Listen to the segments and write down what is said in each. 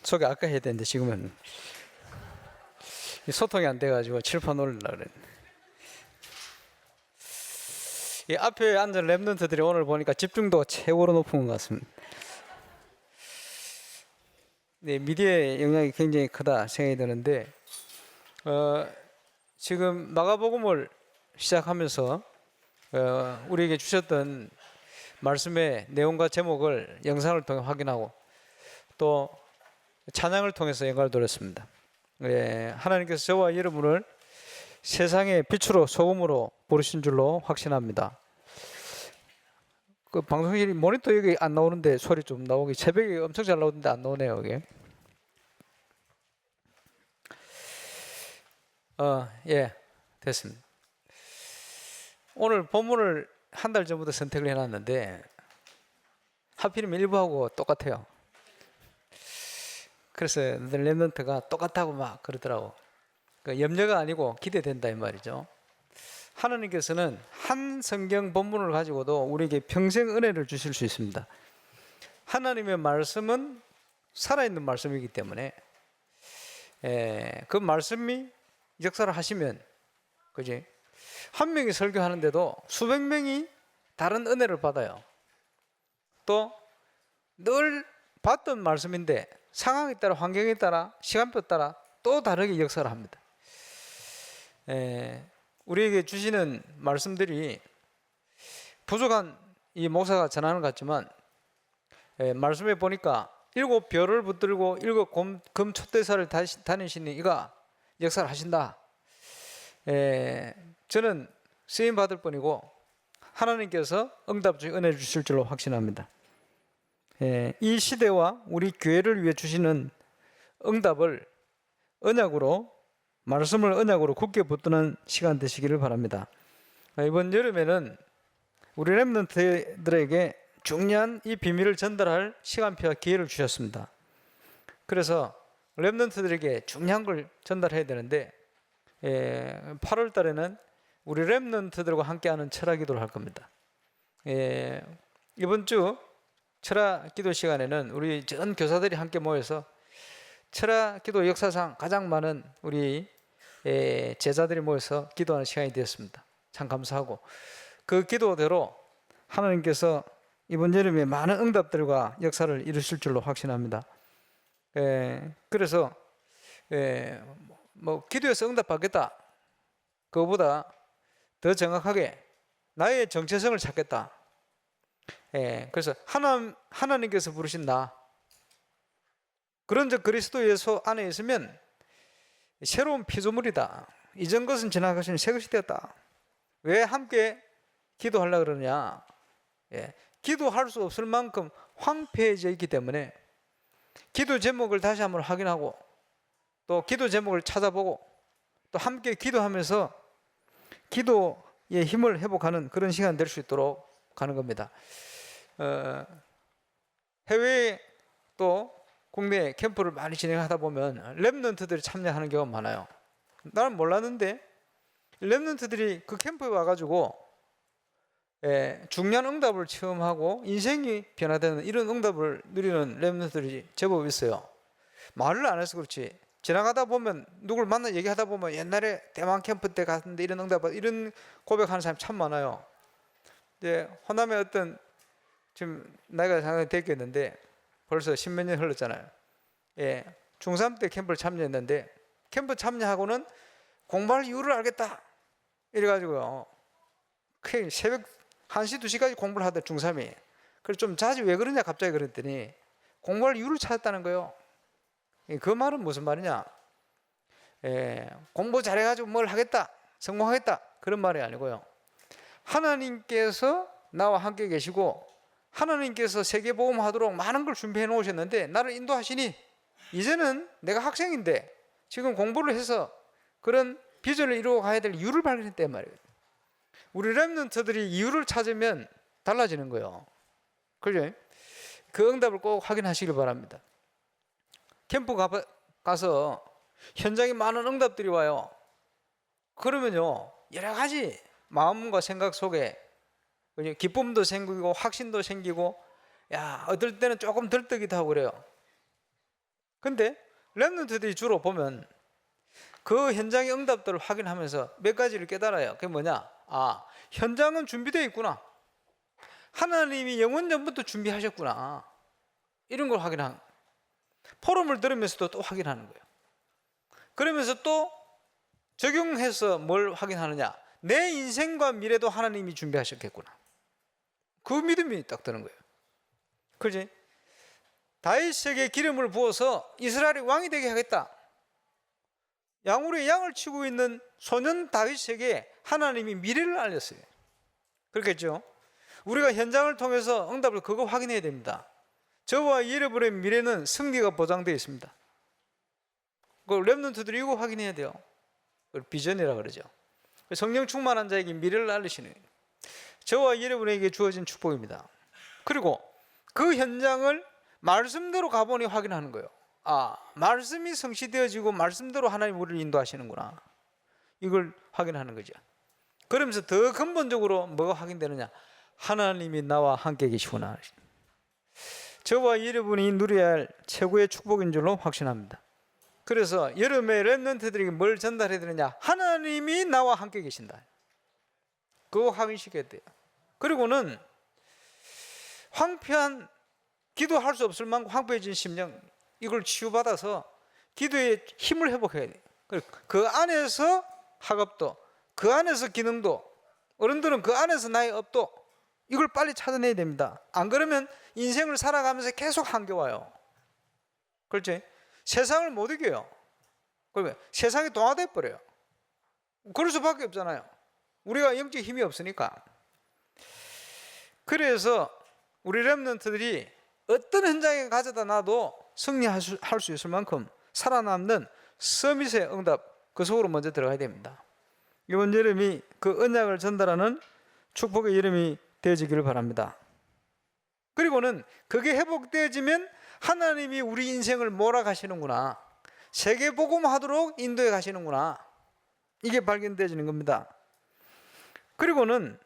소개 아까 해야 되는데 지금은 소통이 안 돼가지고 칠판 올리려고 그랬는데, 이 앞에 앉은 랩런트들이 오늘 보니까 집중도가 최고로 높은 것 같습니다. 네, 미디어의 영향이 굉장히 크다 생각이 드는데, 지금 마가복음을 시작하면서 우리에게 주셨던 말씀의 내용과 제목을 영상을 통해 확인하고 또 찬양을 통해서 영광을 돌렸습니다. 하나님께서 저와 여러분을 세상의 빛으로 소금으로 부르신 줄로 확신합니다. 그 방송실이 모니터 여기 안 나오는데 소리 좀 나오기, 새벽에 엄청 잘 나오는데 안 나오네요 여기. 예, 됐습니다. 오늘 본문을 한 달 전부터 선택을 해놨는데 하필이면 일부하고 똑같아요. 그래서 랩런트가 똑같다고 막 그러더라고. 염려가 아니고 기대된다 이 말이죠. 하나님께서는 한 성경 본문을 가지고도 우리에게 평생 은혜를 주실 수 있습니다. 하나님의 말씀은 살아있는 말씀이기 때문에 그 말씀이 역사를 하시면, 그지? 한 명이 설교하는데도 수백 명이 다른 은혜를 받아요. 또 늘 봤던 말씀인데 상황에 따라, 환경에 따라, 시간표 따라 또 다르게 역사를 합니다. 우리에게 주시는 말씀들이 부족한 이 목사가 전하는 것 같지만, 말씀에 보니까 7별을 붙들고 7금 촛대사를 다니시는 이가 역사를 하신다. 저는 쓰임 받을 뿐이고 하나님께서 응답 중에 은혜를 주실 줄로 확신합니다. 이 시대와 우리 교회를 위해 주시는 응답을 언약으로, 말씀을 언약으로 굳게 붙드는 시간 되시기를 바랍니다. 이번 여름에는 우리 랩런트들에게 중요한 이 비밀을 전달할 시간표와 기회를 주셨습니다. 그래서 랩런트들에게 중요한 걸 전달해야 되는데 8월 달에는 우리 랩런트들과 함께하는 철학 기도를 할 겁니다. 이번 주 철학 기도 시간에는 우리 전 교사들이 함께 모여서 철학 기도 역사상 가장 많은 우리 제자들이 모여서 기도하는 시간이 되었습니다. 참 감사하고, 그 기도대로 하나님께서 이번 여름에 많은 응답들과 역사를 이루실 줄로 확신합니다. 그래서 뭐 기도해서 응답받겠다, 그거보다 더 정확하게 나의 정체성을 찾겠다. 그래서 하나님께서 부르신 나, 그런 저 그리스도 예수 안에 있으면 새로운 피조물이다. 이전 것은 지나가신 새 것이 되었다. 왜 함께 기도하려고 그러냐? 기도할 수 없을 만큼 황폐해져 있기 때문에 기도 제목을 다시 한번 확인하고 또 기도 제목을 찾아보고 또 함께 기도하면서 기도의 힘을 회복하는 그런 시간 될 수 있도록 가는 겁니다. 해외에 또 국내 캠프를 많이 진행하다 보면 랩런트들이 참여하는 경우가 많아요. 나는 몰랐는데 랩런트들이 그 캠프에 와가지고 중요한 응답을 체험하고 인생이 변화되는 이런 응답을 누리는 랩런트들이 제법 있어요. 말을 안 해서 그렇지 지나가다 보면, 누굴 만나 얘기하다 보면 옛날에 대만 캠프 때 갔는데 이런 응답, 이런 고백하는 사람이 참 많아요. 이제 호남에 어떤, 지금 나이가 상당히 됐겠는데 벌써 10몇 년 흘렀잖아요. 중3 때 캠프를 참여했는데 캠프 참여하고는 공부할 이유를 알겠다 이래가지고요, 새벽 1시 2시까지 공부를 하던 중3이. 그래서 좀 자주 왜 그러냐 갑자기 그랬더니 공부할 이유를 찾았다는 거예요. 그 말은 무슨 말이냐, 공부 잘해가지고 뭘 하겠다, 성공하겠다, 그런 말이 아니고요, 하나님께서 나와 함께 계시고 하나님께서 세계복음하도록 많은 걸 준비해 놓으셨는데 나를 인도하시니 이제는 내가 학생인데 지금 공부를 해서 그런 비전을 이루어 가야 될 이유를 발견했단 말이에요. 우리 랩런트들이 이유를 찾으면 달라지는 거예요. 그죠? 그 응답을 꼭 확인하시길 바랍니다. 캠프 가서 현장에 많은 응답들이 와요. 그러면요, 여러 가지 마음과 생각 속에 기쁨도 생기고 확신도 생기고, 어떨 때는 조금 들뜨기도 하고 그래요. 근데 렘넌트들이 주로 보면 그 현장의 응답들을 확인하면서 몇 가지를 깨달아요. 그게 뭐냐? 아, 현장은 준비되어 있구나. 하나님이 영원 전부터 준비하셨구나. 이런 걸 확인한. 포럼을 들으면서도 또 확인하는 거예요. 그러면서 또 적용해서 뭘 확인하느냐? 내 인생과 미래도 하나님이 준비하셨겠구나. 그 믿음이 딱 드는 거예요. 그렇지? 다윗에게 기름을 부어서 이스라엘의 왕이 되게 하겠다. 양으로의 양을 치고 있는 소년 다윗에게 하나님이 미래를 알렸어요. 그렇겠죠? 우리가 현장을 통해서 응답을 그거 확인해야 됩니다. 저와 여러분의 미래는 승리가 보장되어 있습니다. 그 렘넌트들이 이거 확인해야 돼요. 그걸 비전이라 그러죠. 성령 충만한 자에게 미래를 알리시는 저와 여러분에게 주어진 축복입니다. 그리고 그 현장을 말씀대로 가보니 확인하는 거예요. 아, 말씀이 성취되어지고 말씀대로 하나님 우리를 인도하시는구나. 이걸 확인하는 거죠. 그러면서 더 근본적으로 뭐가 확인되느냐? 하나님이 나와 함께 계시구나. 저와 여러분이 누려야 할 최고의 축복인 줄로 확신합니다. 그래서 여름에 렘넌트들에게 뭘 전달해야 되느냐? 하나님이 나와 함께 계신다. 그거 확인시켜야 돼요. 그리고는 황폐한, 기도할 수 없을 만큼 황폐해진 심령, 이걸 치유받아서 기도의 힘을 회복해야 돼요. 그 안에서 학업도, 그 안에서 기능도, 어른들은 그 안에서 나의 업도, 이걸 빨리 찾아내야 됩니다. 안 그러면 인생을 살아가면서 계속 한겨와요. 그렇지? 세상을 못 이겨요. 그러면 세상이 동화돼 버려요. 그럴 수밖에 없잖아요. 우리가 영적 힘이 없으니까. 그래서 우리 렘넌트들이 어떤 현장에 가져다 놔도 승리할 수 있을 만큼 살아남는 서밋의 응답, 그 속으로 먼저 들어가야 됩니다. 이번 여름이 그 언약을 전달하는 축복의 여름이 되어지기를 바랍니다. 그리고는 그게 회복되어지면 하나님이 우리 인생을 몰아가시는구나, 세계 복음하도록 인도해 가시는구나, 이게 발견되어지는 겁니다. 그리고는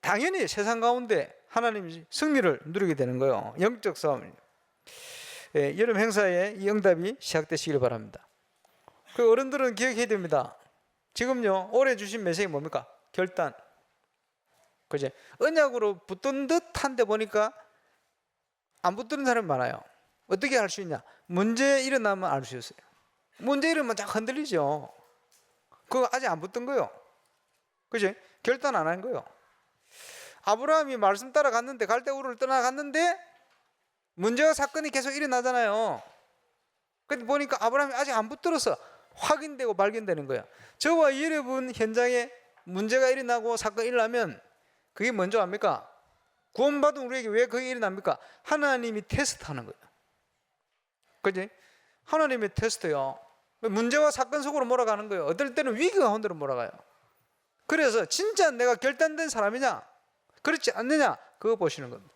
당연히 세상 가운데 하나님이 승리를 누리게 되는 거예요. 영적 싸움. 여름 행사에 이 응답이 시작되시길 바랍니다. 그 어른들은 기억해야 됩니다. 지금요, 올해 주신 메시지 뭡니까? 결단. 그죠? 언약으로 붙던 듯한데 보니까 안 붙는 사람이 많아요. 어떻게 알 수 있냐? 문제 일어나면 알 수 있어요. 문제 일어나면 쫙 흔들리죠. 그거 아직 안 붙은 거예요. 그죠? 결단 안 한 거예요. 아브라함이 말씀 따라갔는데, 갈대우르를 떠나갔는데 문제와 사건이 계속 일어나잖아요. 근데 보니까 아브라함이 아직 안 붙들어서 확인되고 발견되는 거예요. 저와 여러분 현장에 문제가 일어나고 사건이 일어나면 그게 먼저 압니까? 구원받은 우리에게 왜 그게 일어납니까? 하나님이 테스트하는 거예요. 그지? 하나님의 테스트요. 문제와 사건 속으로 몰아가는 거예요. 어떨 때는 위기 가운데로 몰아가요. 그래서 진짜 내가 결단된 사람이냐, 그렇지 않느냐, 그거 보시는 겁니다.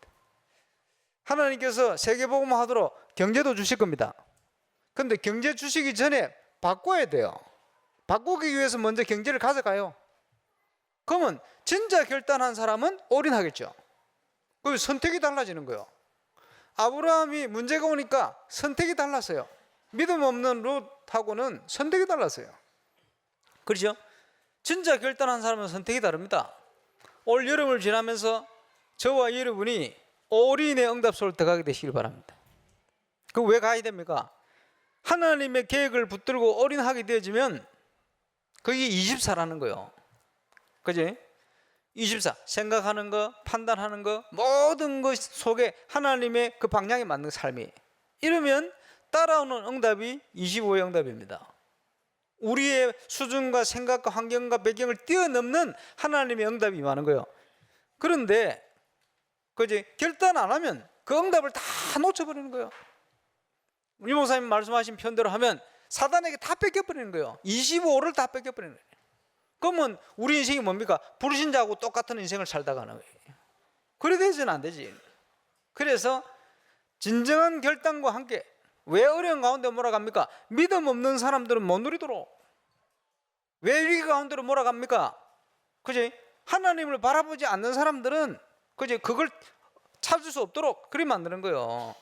하나님께서 세계복음 하도록 경제도 주실 겁니다. 근데 경제 주시기 전에 바꿔야 돼요. 바꾸기 위해서 먼저 경제를 가져가요. 그러면 진짜 결단한 사람은 올인하겠죠. 그 선택이 달라지는 거예요. 아브라함이 문제가 오니까 선택이 달랐어요. 믿음 없는 롯하고는 선택이 달랐어요. 그렇죠? 진짜 결단한 사람은 선택이 다릅니다. 올 여름을 지나면서 저와 여러분이 올인의 응답 속으로 들어가게 되시길 바랍니다. 그 왜 가야 됩니까? 하나님의 계획을 붙들고 올인하게 되어지면 그게 24라는 거예요. 그지? 24, 생각하는 거, 판단하는 거, 모든 것 속에 하나님의 그 방향에 맞는 삶이, 이러면 따라오는 응답이 25의 응답입니다. 우리의 수준과 생각과 환경과 배경을 뛰어넘는 하나님의 응답이 임하는 거예요. 그런데 그지? 결단 안 하면 그 응답을 다 놓쳐버리는 거예요. 유 목사님 말씀하신 편대로 하면 사단에게 다 뺏겨버리는 거예요. 25를 다 뺏겨버리는 거예요. 그러면 우리 인생이 뭡니까? 불신자하고 똑같은 인생을 살다 가는 거예요. 그래 되지는 안 되지. 그래서 진정한 결단과 함께, 왜 어려운 가운데 몰아갑니까? 믿음 없는 사람들은 못 누리도록. 왜 위기 가운데로 몰아갑니까? 그지? 하나님을 바라보지 않는 사람들은 그지? 그걸 찾을 수 없도록 그리 만드는 거예요.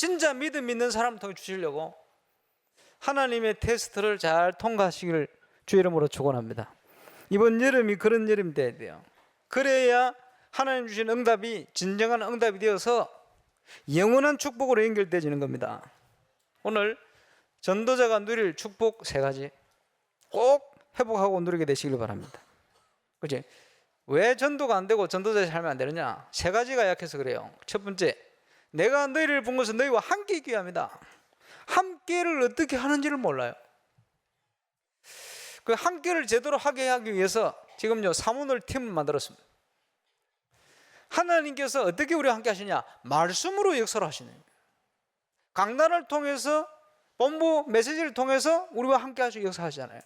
진짜 믿음 있는 사람 통해 주시려고 하나님의 테스트를 잘 통과하시기를 주 이름으로 축원합니다. 이번 여름이 그런 여름이 돼야 돼요. 그래야 하나님 주신 응답이 진정한 응답이 되어서 영원한 축복으로 연결되어지는 겁니다. 오늘 전도자가 누릴 축복 3가지 꼭 회복하고 누리게 되시길 바랍니다. 그치? 왜 전도가 안 되고 전도자의 삶이 안 되느냐? 3가지가 약해서 그래요. 첫 번째, 내가 너희를 본 것은 너희와 함께 있기 위함이다. 함께를 어떻게 하는지를 몰라요. 그 함께를 제대로 하게 하기 위해서 지금요 사모늘 팀을 만들었습니다. 하나님께서 어떻게 우리와 함께 하시냐? 말씀으로 역사를 하시네요. 강단을 통해서 본부 메시지를 통해서 우리와 함께 하시고 역사하시잖아요.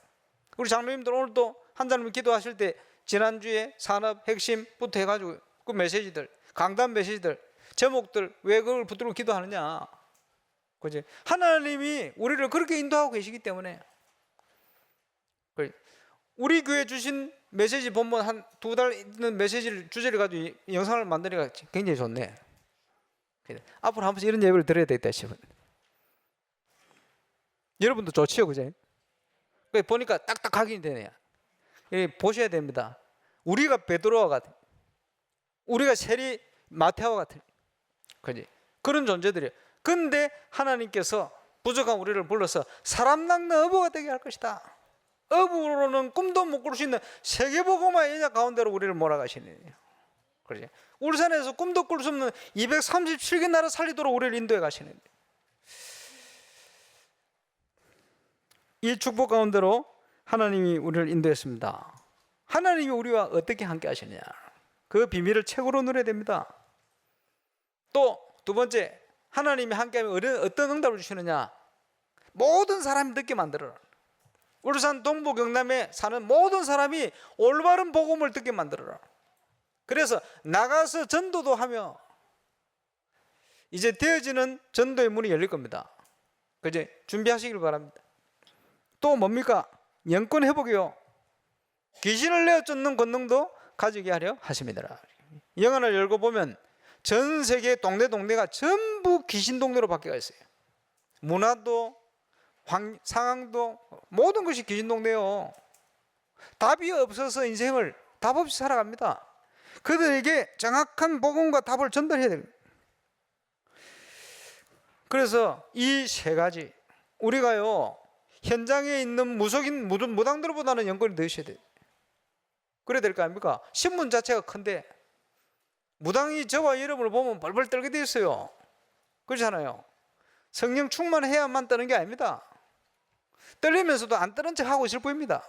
우리 장로님들 오늘도 한자님 기도하실 때 지난주에 산업 핵심부터 해가지고 그 메시지들, 강단 메시지들, 제목들 왜 그걸 붙들고 기도하느냐? 그지? 하나님이 우리를 그렇게 인도하고 계시기 때문에 우리 교회 주신 메시지 본문 한 2달 있는 메시지를 주제를 가지고 영상을 만드니까 굉장히 좋네. 앞으로 한 번씩 이런 예배를 드려야 되겠다 싶어요. 여러분도 좋지요, 그죠? 보니까 딱딱 각인이 되네요. 보셔야 됩니다. 우리가 베드로와 같은, 우리가 세리 마테아와 같은, 그지? 그런 존재들이에요. 근데 하나님께서 부족한 우리를 불러서 사람 낚는 어부가 되게 할 것이다. 어부로는 꿈도 못 꿀 수 있는 세계보고마의 연약 가운데로 우리를 몰아가시네요. 그러지? 울산에서 꿈도 꿀 수 없는 237개 나라 살리도록 우리를 인도해 가시네요. 이 축복 가운데로 하나님이 우리를 인도했습니다. 하나님이 우리와 어떻게 함께 하시느냐, 그 비밀을 책으로 누려야 됩니다. 또 2번째, 하나님이 함께하면 어떤 응답을 주시느냐? 모든 사람이 듣게 만들어라. 울산 동부 경남에 사는 모든 사람이 올바른 복음을 듣게 만들어라. 그래서 나가서 전도도 하며 이제 되어지는 전도의 문이 열릴 겁니다. 그제 준비하시길 바랍니다. 또 뭡니까? 영권 회복이요. 귀신을 내어 쫓는 권능도 가지게 하려 하십니다. 영화를 열고 보면 전 세계 동네가 전부 귀신 동네로 바뀌어 있어요. 문화도 상황도 모든 것이 귀신 동네요. 답이 없어서 인생을 답 없이 살아갑니다. 그들에게 정확한 복음과 답을 전달해야 됩니다. 그래서 이 3가지 우리가요 현장에 있는 무속인 무당들보다는 연권이 더 있어야 돼요. 그래야 될 거 아닙니까? 신문 자체가 큰데 무당이 저와 여러분을 보면 벌벌 떨게 돼 있어요. 그렇잖아요. 성령 충만해야만 떠는 게 아닙니다. 떨리면서도 안 떠는 척 하고 있을 뿐입니다.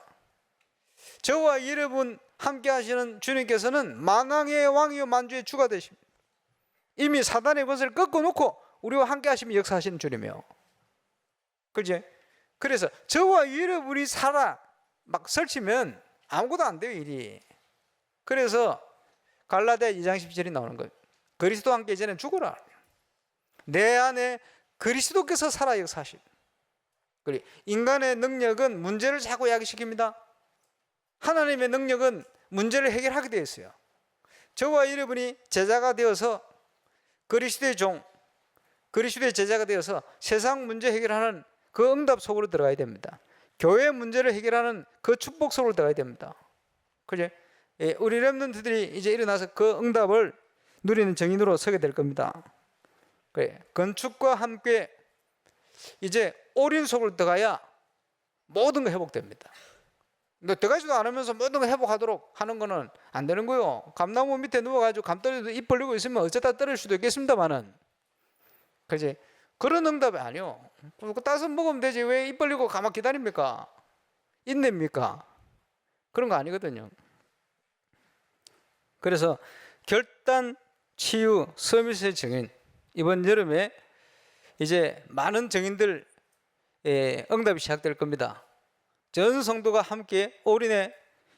저와 여러분 함께 하시는 주님께서는 만왕의 왕이요 만주의 주가 되십니다. 이미 사단의 것을 꺾어놓고 우리와 함께 하시면 역사하시는 주님이요. 그렇지? 그래서 저와 여러분이 막 설치면 아무것도 안 돼요, 일이. 그래서 갈라디아 2장 17절이 나오는 거예요. 그리스도와 함께 이제는 죽어라. 내 안에 그리스도께서 살아 역사하십니다. 인간의 능력은 문제를 자꾸 야기시킵니다. 하나님의 능력은 문제를 해결하게 되어 있어요. 저와 여러분이 제자가 되어서 그리스도의 종, 그리스도의 제자가 되어서 세상 문제 해결하는 그 응답 속으로 들어가야 됩니다. 교회 문제를 해결하는 그 축복 속으로 들어가야 됩니다. 그죠? 우리 렘넌트들이 이제 일어나서 그 응답을 누리는 증인으로 서게 될 겁니다. 그래. 건축과 함께 이제 올인 속으로 들어가야 모든 거 회복됩니다. 너 들어가지도 않으면서 모든 거 회복하도록 하는 거는 안 되는 거요. 감나무 밑에 누워가지고 감떨이도 입 벌리고 있으면 어쩌다 떨어질 수도 있겠습니다만은, 그지? 그런 응답이 아니요. 따서 먹으면 되지 왜 입 벌리고 가만 기다립니까? 인냅니까? 그런 거 아니거든요. 그래서 결단, 치유, 서밋의 증인, 이번 여름에 이제 많은 증인들 응답이 시작될 겁니다. 전 성도가 함께 올인의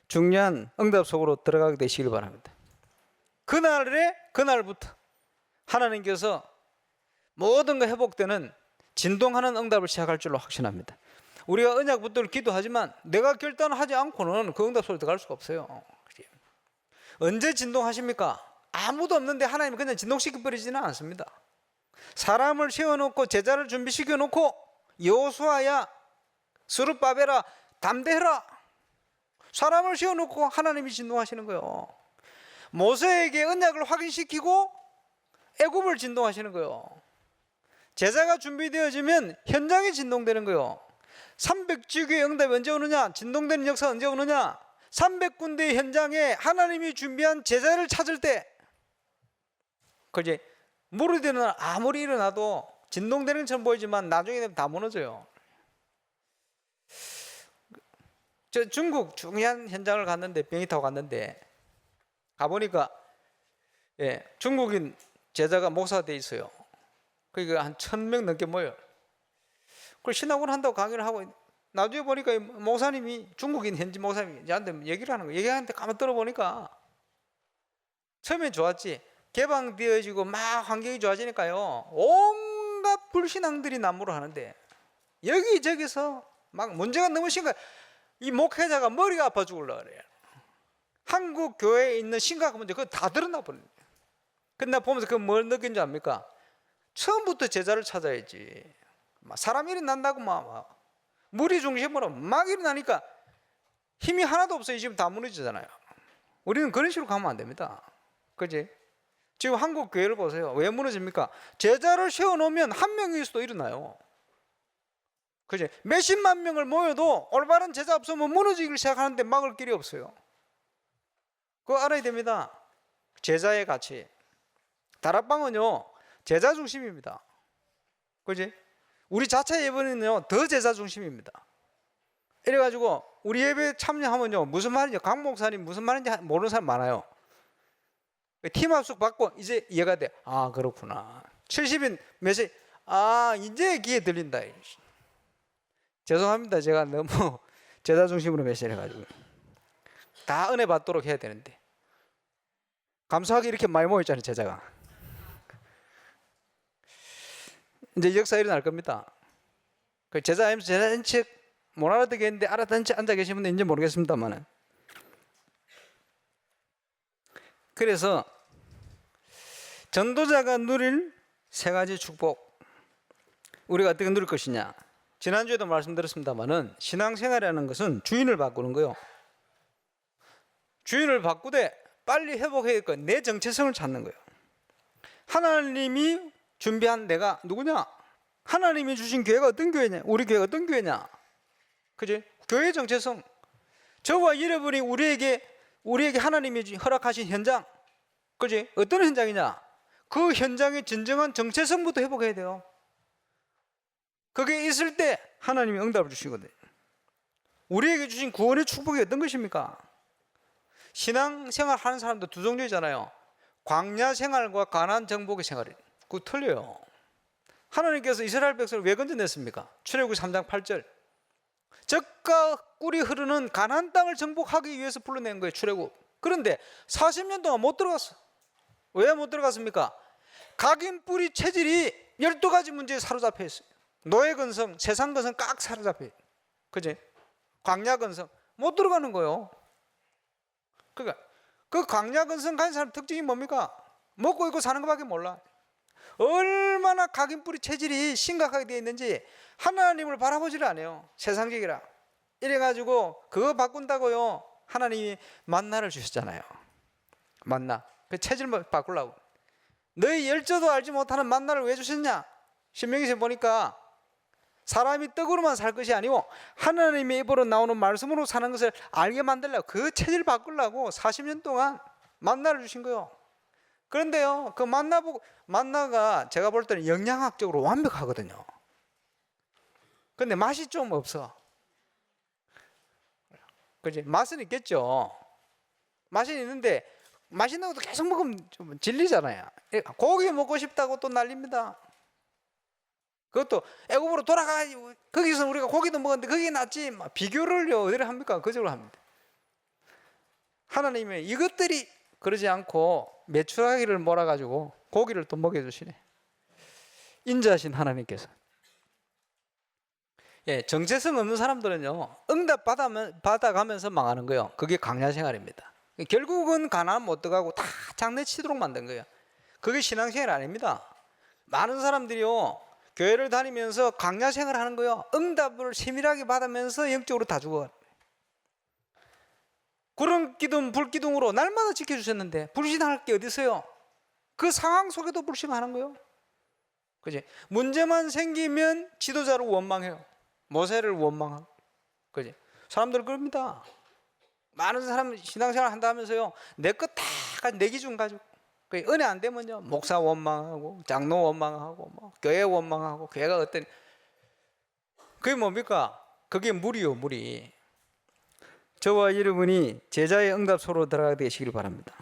중요한 응답 속으로 들어가게 되시길 바랍니다. 그날부터 하나님께서 모든 거 회복되는 진동하는 응답을 시작할 줄로 확신합니다. 우리가 언약 붙들고 기도하지만 내가 결단하지 않고는 그 응답 속으로 들어갈 수가 없어요. 언제 진동하십니까? 아무도 없는데 하나님은 그냥 진동시켜버리지는 않습니다. 사람을 세워놓고 제자를 준비시켜 놓고 여호수아야 스룹바벨아 담대해라. 사람을 세워놓고 하나님이 진동하시는 거예요. 모세에게 언약을 확인시키고 애굽을 진동하시는 거예요. 제자가 준비되어지면 현장이 진동되는 거예요. 300지교의 응답이 언제 오느냐? 진동되는 역사가 언제 오느냐? 300군데의 현장에 하나님이 준비한 제자를 찾을 때, 그지? 무르되는 아무리 일어나도 진동되는 것처럼 보이지만 나중에 되면 다 무너져요. 저 중국 중요한 현장을 갔는데, 비행기 타고 갔는데 가보니까 중국인 제자가 목사가 돼 있어요. 그러니까 한 1000명 넘게 모여요. 그걸 신학원 한다고 강의를 하고, 나중에 보니까 목사님이, 중국인 현지 목사님이 저한테 얘기를 하는 거예요. 얘기하는데 가만 들어보니까 처음엔 좋았지. 개방되어지고 막 환경이 좋아지니까요, 온갖 불신앙들이 난무를 하는데 여기저기서 막 문제가 너무 심각해. 이 목회자가 머리가 아파 죽으려고 그래요. 한국 교회에 있는 심각한 문제 그거 다 드러나 버려요. 근데 나 보면서 그거 뭘 느낀 줄 압니까? 처음부터 제자를 찾아야지. 막 사람 일이 난다고 막 무리 중심으로 막 일어나니까 힘이 하나도 없어요. 지금 다 무너지잖아요. 우리는 그런 식으로 가면 안 됩니다. 그지? 지금 한국 교회를 보세요. 왜 무너집니까? 제자를 세워놓으면 한 명일 수도 일어나요. 그지? 몇십만 명을 모여도 올바른 제자 없으면 무너지기 시작하는데 막을 길이 없어요. 그거 알아야 됩니다. 제자의 가치. 다락방은요, 제자 중심입니다. 그지? 우리 자체 예배는요, 더 제자 중심입니다. 이래가지고 우리 예배 참여하면요, 무슨 말인지, 강 목사님 무슨 말인지 모르는 사람 많아요. 팀 합숙 받고 이제 이해가 돼. 아, 그렇구나. 70인 메시지, 아, 이제 귀에 들린다. 죄송합니다. 제가 너무 제자 중심으로 메시지를 해가지고. 다 은혜 받도록 해야 되는데. 감사하게 이렇게 많이 모였잖아요, 제자가. 이제 역사 일어날 겁니다. 그 제자하면서 제자인 척 못 알아듣겠는데 알아듣는 척 앉아 계신 분은 이제 모르겠습니다만은. 그래서 전도자가 누릴 세 가지 축복, 우리가 어떻게 누릴 것이냐. 지난주에도 말씀드렸습니다만은 신앙생활이라는 것은 주인을 바꾸는 거예요. 주인을 바꾸되 빨리 회복해야 될 거예요. 내 정체성을 찾는 거예요. 하나님이 준비한 내가 누구냐? 하나님이 주신 교회가 어떤 교회냐? 우리 교회가 어떤 교회냐? 그지? 교회의 정체성. 저와 여러분이 우리에게 하나님이 허락하신 현장, 그지? 어떤 현장이냐? 그 현장의 진정한 정체성부터 회복해야 돼요. 그게 있을 때 하나님이 응답을 주시거든요. 우리에게 주신 구원의 축복이 어떤 것입니까? 신앙생활 하는 사람도 두 종류잖아요. 광야 생활과 가나안 정복의 생활이. 그거 틀려요. 하나님께서 이스라엘 백성을 왜 건져냈습니까? 출애굽기 3장 8절. 젖과 꿀이 흐르는 가나안 땅을 정복하기 위해서 불러낸 거예요, 출애굽. 그런데 40년 동안 못 들어갔어. 왜 못 들어갔습니까? 각인 뿌리 체질이 12가지 문제에 사로잡혀 있어요. 노예 근성, 세상 근성 깍 사로잡혀 있어요. 그지? 광야 근성 못 들어가는 거예요. 그러니까 그 광야 근성 가진 사람 특징이 뭡니까? 먹고 입고 사는 것밖에 몰라. 얼마나 각인 뿌리 체질이 심각하게 되어 있는지 하나님을 바라보지를 않아요. 세상적이라. 이래가지고 그거 바꾼다고요, 하나님이 만나를 주셨잖아요. 만나. 그 체질만 바꾸려고. 너희 열조도 알지 못하는 만나를 왜 주셨냐? 신명기에 보니까 사람이 떡으로만 살 것이 아니고 하나님의 입으로 나오는 말씀으로 사는 것을 알게 만들려고, 그 체질을 바꾸려고 40년 동안 만나를 주신 거예요. 그런데요, 그 만나가 제가 볼 때는 영양학적으로 완벽하거든요. 근데 맛이 좀 없어. 그지? 맛은 있겠죠. 맛이 있는데 맛있는 것도 계속 먹으면 좀 질리잖아요. 고기 먹고 싶다고 또 난립니다. 그것도 애굽으로 돌아가가지고 거기서 우리가 고기도 먹었는데 거기 낫지, 막 비교를요 어디를 합니까? 그쪽으로 합니다. 하나님의 이것들이 그러지 않고 메추라기를 몰아가지고 고기를 또 먹여주시네. 인자하신 하나님께서. 정체성 없는 사람들은요, 응답 받아가면서 망하는 거예요. 그게 광야 생활입니다. 결국은 가나안 못 들어가고 다 장례치도록 만든 거예요. 그게 신앙생활 아닙니다. 많은 사람들이요, 교회를 다니면서 강야 생활을 하는 거요, 응답을 세밀하게 받으면서 영적으로 다 죽어. 구름 기둥 불 기둥으로 날마다 지켜주셨는데 불신할 게 어디 있어요? 그 상황 속에도 불신하는 거예요. 그지? 문제만 생기면 지도자를 원망해요. 모세를 원망하고. 그지? 사람들 그럽니다. 많은 사람 신앙생활 한다면서요, 내 것 다 내 기준 가지고, 은혜 안 되면요 목사 원망하고 장로 원망하고 뭐 교회 원망하고, 교회가 어떤, 그게 뭡니까? 그게 무리요, 무리. 저와 여러분이 제자의 응답소로 들어가게 되시길 바랍니다.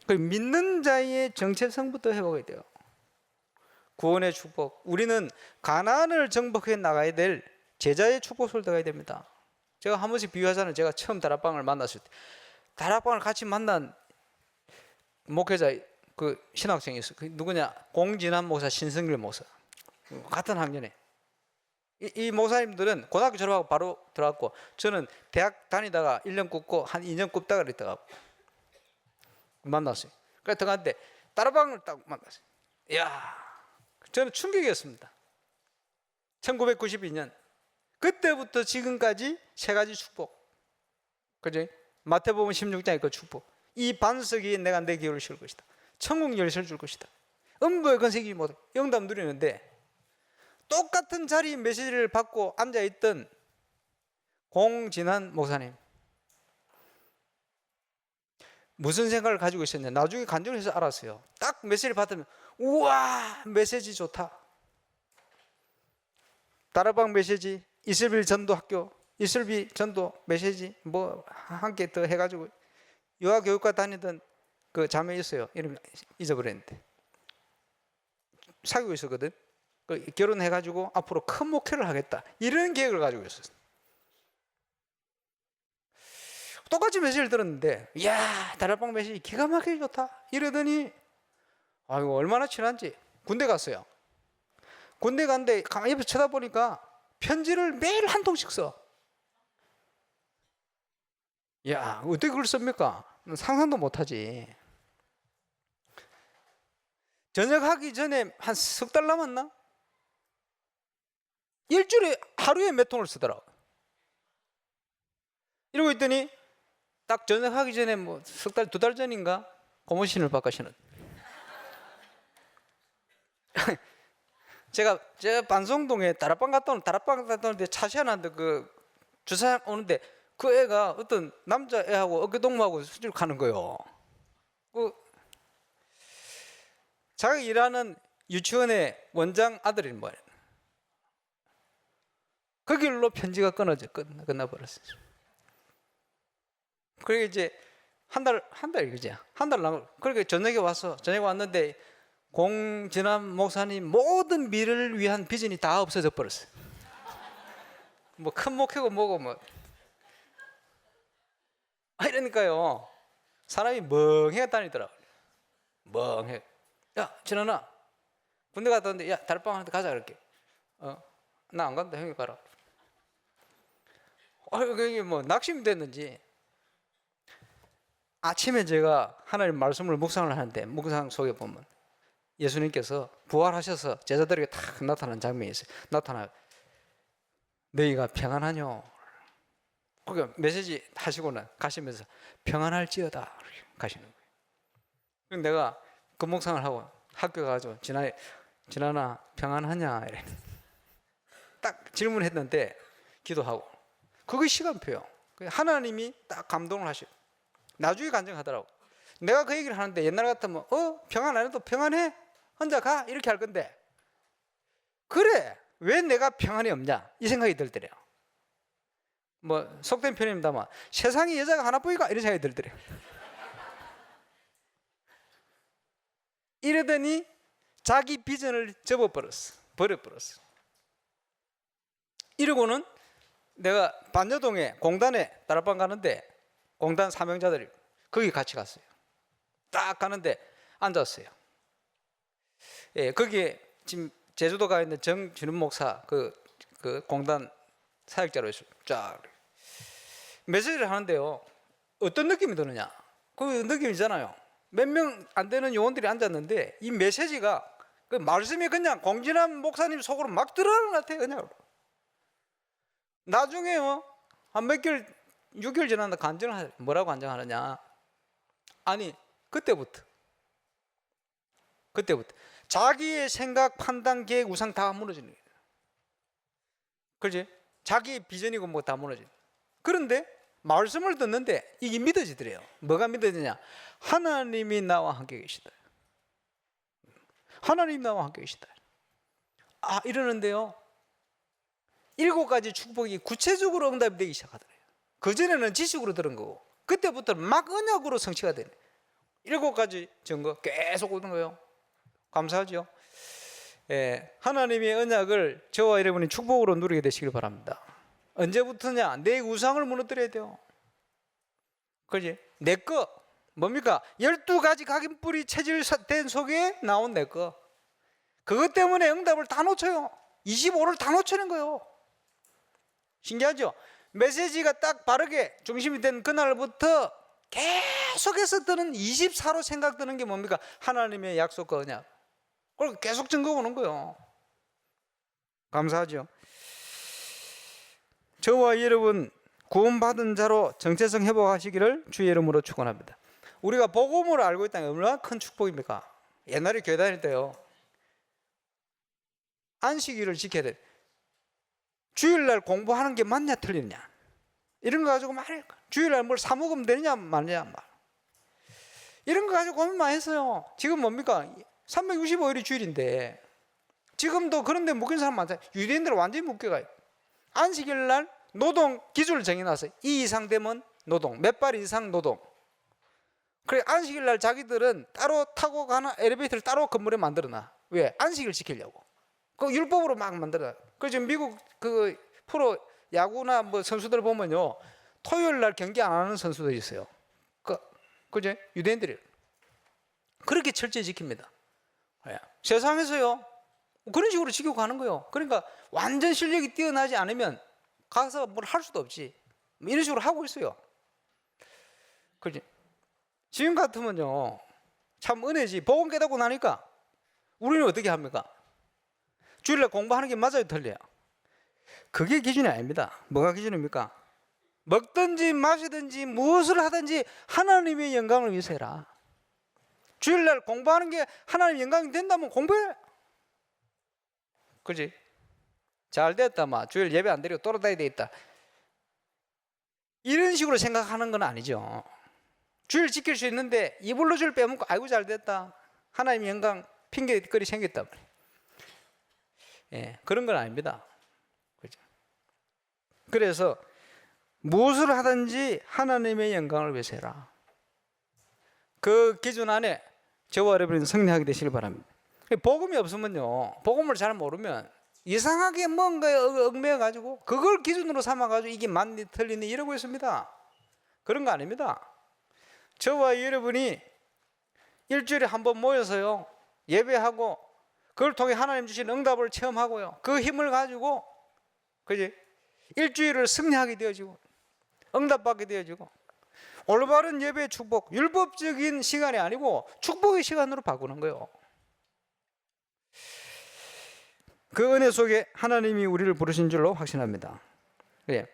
믿는 자의 정체성부터 회복해야 돼요. 구원의 축복. 우리는 가나안을 정복해 나가야 될 제자의 축복소로 들어가야 됩니다. 제가 한 번씩 비유하자면, 제가 처음 다락방을 만났을 때 다락방을 같이 만난 목회자, 그 신학생이 있어. 그 누구냐? 공진한 목사, 신성길 목사. 같은 학년에. 이 목사님들은 고등학교 졸업하고 바로 들어갔고, 저는 대학 다니다가 1년 굽고 한 2년 굽다가 그랬다가 만났어요. 그래서 들어갔는데 다락방을 딱 만났어요. 이야, 저는 충격이었습니다. 1992년 그때부터 지금까지 세 가지 축복. 그지? 마태복음 16장의 그 축복. 이 반석이 내가 내 기업을 실 것이다. 천국 열쇠를 줄 것이다. 음부의 건세기 못해. 영답 누리는데, 똑같은 자리 메시지를 받고 앉아있던 공진한 목사님, 무슨 생각을 가지고 있었냐, 나중에 간증해서 알았어요. 딱 메시지를 받으면, 우와, 메시지 좋다. 다락방 메시지, 이슬비 전도 학교, 이슬비 전도 메시지 뭐 한 개 더 해가지고, 유아교육과 다니던 그 자매 있어요. 이름 잊어버렸는데 사귀고 있었거든. 결혼해가지고 앞으로 큰 목회를 하겠다, 이런 계획을 가지고 있었어. 똑같이 메시지를 들었는데, 이야, 다락방 메시지 기가 막히게 좋다 이러더니, 아이고 얼마나 친한지. 군대 갔어요. 군대 갔는데 가만히 옆에서 쳐다보니까 편지를 매일 한 통씩 써. 야, 어떻게 그걸 씁니까? 상상도 못하지. 전역하기 전에 한 석 달 남았나? 일주일에 하루에 몇 통을 쓰더라고. 이러고 있더니 딱 전역하기 전에 뭐 석 달, 두 달 전인가 고무신을 바꾸시는. 제가 반송동에 다락방 갔다 오는데 차 세워놨는데 그 주차장 오는데 그 애가 어떤 남자 애하고 어깨동무하고 수질 가는 거예요. 그 자기 일하는 유치원의 원장 아들이 뭐예요. 그 길로 편지가 끝나버렸어요. 그리고 이제 한 달 그지? 한 달 남을. 그러니까 저녁에 왔는데 공진한 목사님 모든 미래를 위한 비전이 다 없어져 버렸어요. 뭐 큰 목회고 뭐고 뭐. 이러니까요, 사람이 멍해 다니더라고요. 멍해. 야, 진원아, 군대 갔다 왔는데, 야, 다락방한테 가자 그렇게. 나 안 간다, 형이 가라. 그게 뭐 낙심이 됐는지, 아침에 제가 하나님 말씀을 묵상을 하는데, 묵상 속에 보면 예수님께서 부활하셔서 제자들에게 탁 나타난 장면이 있어요. 너희가 평안하뇨? 그러니까 메시지 하시고는 가시면서 평안할지어다 가시는 거예요. 내가 그 묵상을 하고 학교 가가지고 진아나 평안하냐 이래. 딱 질문했는데 기도하고, 그게 시간표요. 하나님이 딱 감동을 하시고 나중에 간증하더라고. 내가 그 얘기를 하는데 옛날 같으면 평안 안 해도 평안해? 혼자 가? 이렇게 할 건데, 그래 왜 내가 평안이 없냐 이 생각이 들더래요. 뭐 속된 표현입니다만 세상에 여자가 하나뿐이가 이런 생각이 들더래요. 이러더니 자기 비전을 버려버렸어. 이러고는 내가 반여동에 공단에 다락방 가는데, 공단 사명자들이 거기 같이 갔어요. 딱 가는데 앉았어요. 예, 거기에 지금 제주도 가 있는 정준훈 목사 그 공단 사역자로 있어요. 쫙 메시지를 하는데요, 어떤 느낌이 드느냐? 그 느낌이잖아요. 몇 명 안 되는 요원들이 앉았는데 이 메시지가 그 말씀이 그냥 공진한 목사님 속으로 막 들어가는 것 같아요. 그냥 나중에요 한 몇 개월 6개월 지났는데 간증을 뭐라고 간증하느냐? 아니 그때부터 자기의 생각, 판단, 계획, 우상 다 무너지는 거예요. 그렇지? 자기의 비전이고 뭐 다 무너지는. 그런데 말씀을 듣는데 이게 믿어지더래요. 뭐가 믿어지냐? 하나님이 나와 함께 계시다. 하나님 나와 함께 계시다. 아 이러는데요 7가지 축복이 구체적으로 응답이 되기 시작하더래요. 그전에는 지식으로 들은 거고 그때부터 막 언약으로 성취가 되네. 7가지 증거 계속 오는 거예요. 감사하죠. 예, 하나님의 언약을 저와 여러분이 축복으로 누리게 되시길 바랍니다. 언제부터냐? 내 우상을 무너뜨려야 돼요. 그렇지? 내 거 뭡니까? 12가지 각인뿌리 체질된 속에 나온 내 거. 그것 때문에 응답을 다 놓쳐요. 25를 다 놓치는 거예요. 신기하죠? 메시지가 딱 바르게 중심이 된 그날부터 계속해서 드는 24로 생각드는 게 뭡니까? 하나님의 약속과 언약. 그걸 계속 증거 오는 거예요. 감사하죠? 저와 여러분 구원받은 자로 정체성 회복하시기를 주의 이름으로 축원합니다. 우리가 복음을 알고 있다는 게 얼마나 큰 축복입니까? 옛날에 교회 다닐 때요 안식일을 지켜야 돼. 주일날 공부하는 게 맞냐 틀리냐 이런 거 가지고 말해요. 주일날 뭘 사 먹으면 되느냐 말냐 말. 이런 거 가지고 고민 많이 했어요. 지금 뭡니까? 365일이 주일인데 지금도 그런데 묶인 사람 많잖아요. 유대인들은 완전히 묶여가요. 안식일날 노동 기준을 정해놨어요. 2 이상 되면 노동, 몇 발 이상 노동. 그래 안식일날 자기들은 따로 타고 가는 엘리베이터를 따로 건물에 만들어놔. 왜? 안식일 지키려고. 그 율법으로 막 만들어. 그래서 지금 미국 그 프로 야구나 뭐 선수들 보면요 토요일날 경기 안 하는 선수들이 있어요. 그죠? 유대인들이 그렇게 철저히 지킵니다. 세상에서요 그런 식으로 지키고 가는 거예요. 그러니까 완전 실력이 뛰어나지 않으면 가서 뭘 할 수도 없지. 이런 식으로 하고 있어요. 그렇지? 지금 같으면요 참 은혜지. 복음 깨닫고 나니까 우리는 어떻게 합니까? 주일날 공부하는 게 맞아요 틀려요? 그게 기준이 아닙니다. 뭐가 기준입니까? 먹든지 마시든지 무엇을 하든지 하나님의 영광을 위해서 해라. 주일날 공부하는 게 하나님의 영광이 된다면 공부해. 그지? 잘 됐다 막 주일 예배 안 드리고 돌아다녀야 되겠다 이런 식으로 생각하는 건 아니죠. 주일 지킬 수 있는데 이불로 줄 빼먹고 아이고 잘 됐다 하나님의 영광 핑계거리 생겼다. 예, 그런 건 아닙니다. 그죠? 그래서 무엇을 하든지 하나님의 영광을 위해서 해라. 그 기준 안에 저와 여러분이 승리하게 되시길 바랍니다. 복음이 없으면요 복음을 잘 모르면 이상하게 뭔가에 얽매여가지고 그걸 기준으로 삼아가지고 이게 맞니 틀리니 이러고 있습니다. 그런 거 아닙니다. 저와 여러분이 일주일에 한 번 모여서요 예배하고 그걸 통해 하나님 주신 응답을 체험하고요 그 힘을 가지고 그지 일주일을 승리하게 되어지고 응답받게 되어지고 올바른 예배의 축복, 율법적인 시간이 아니고 축복의 시간으로 바꾸는 거예요. 그 은혜 속에 하나님이 우리를 부르신 줄로 확신합니다.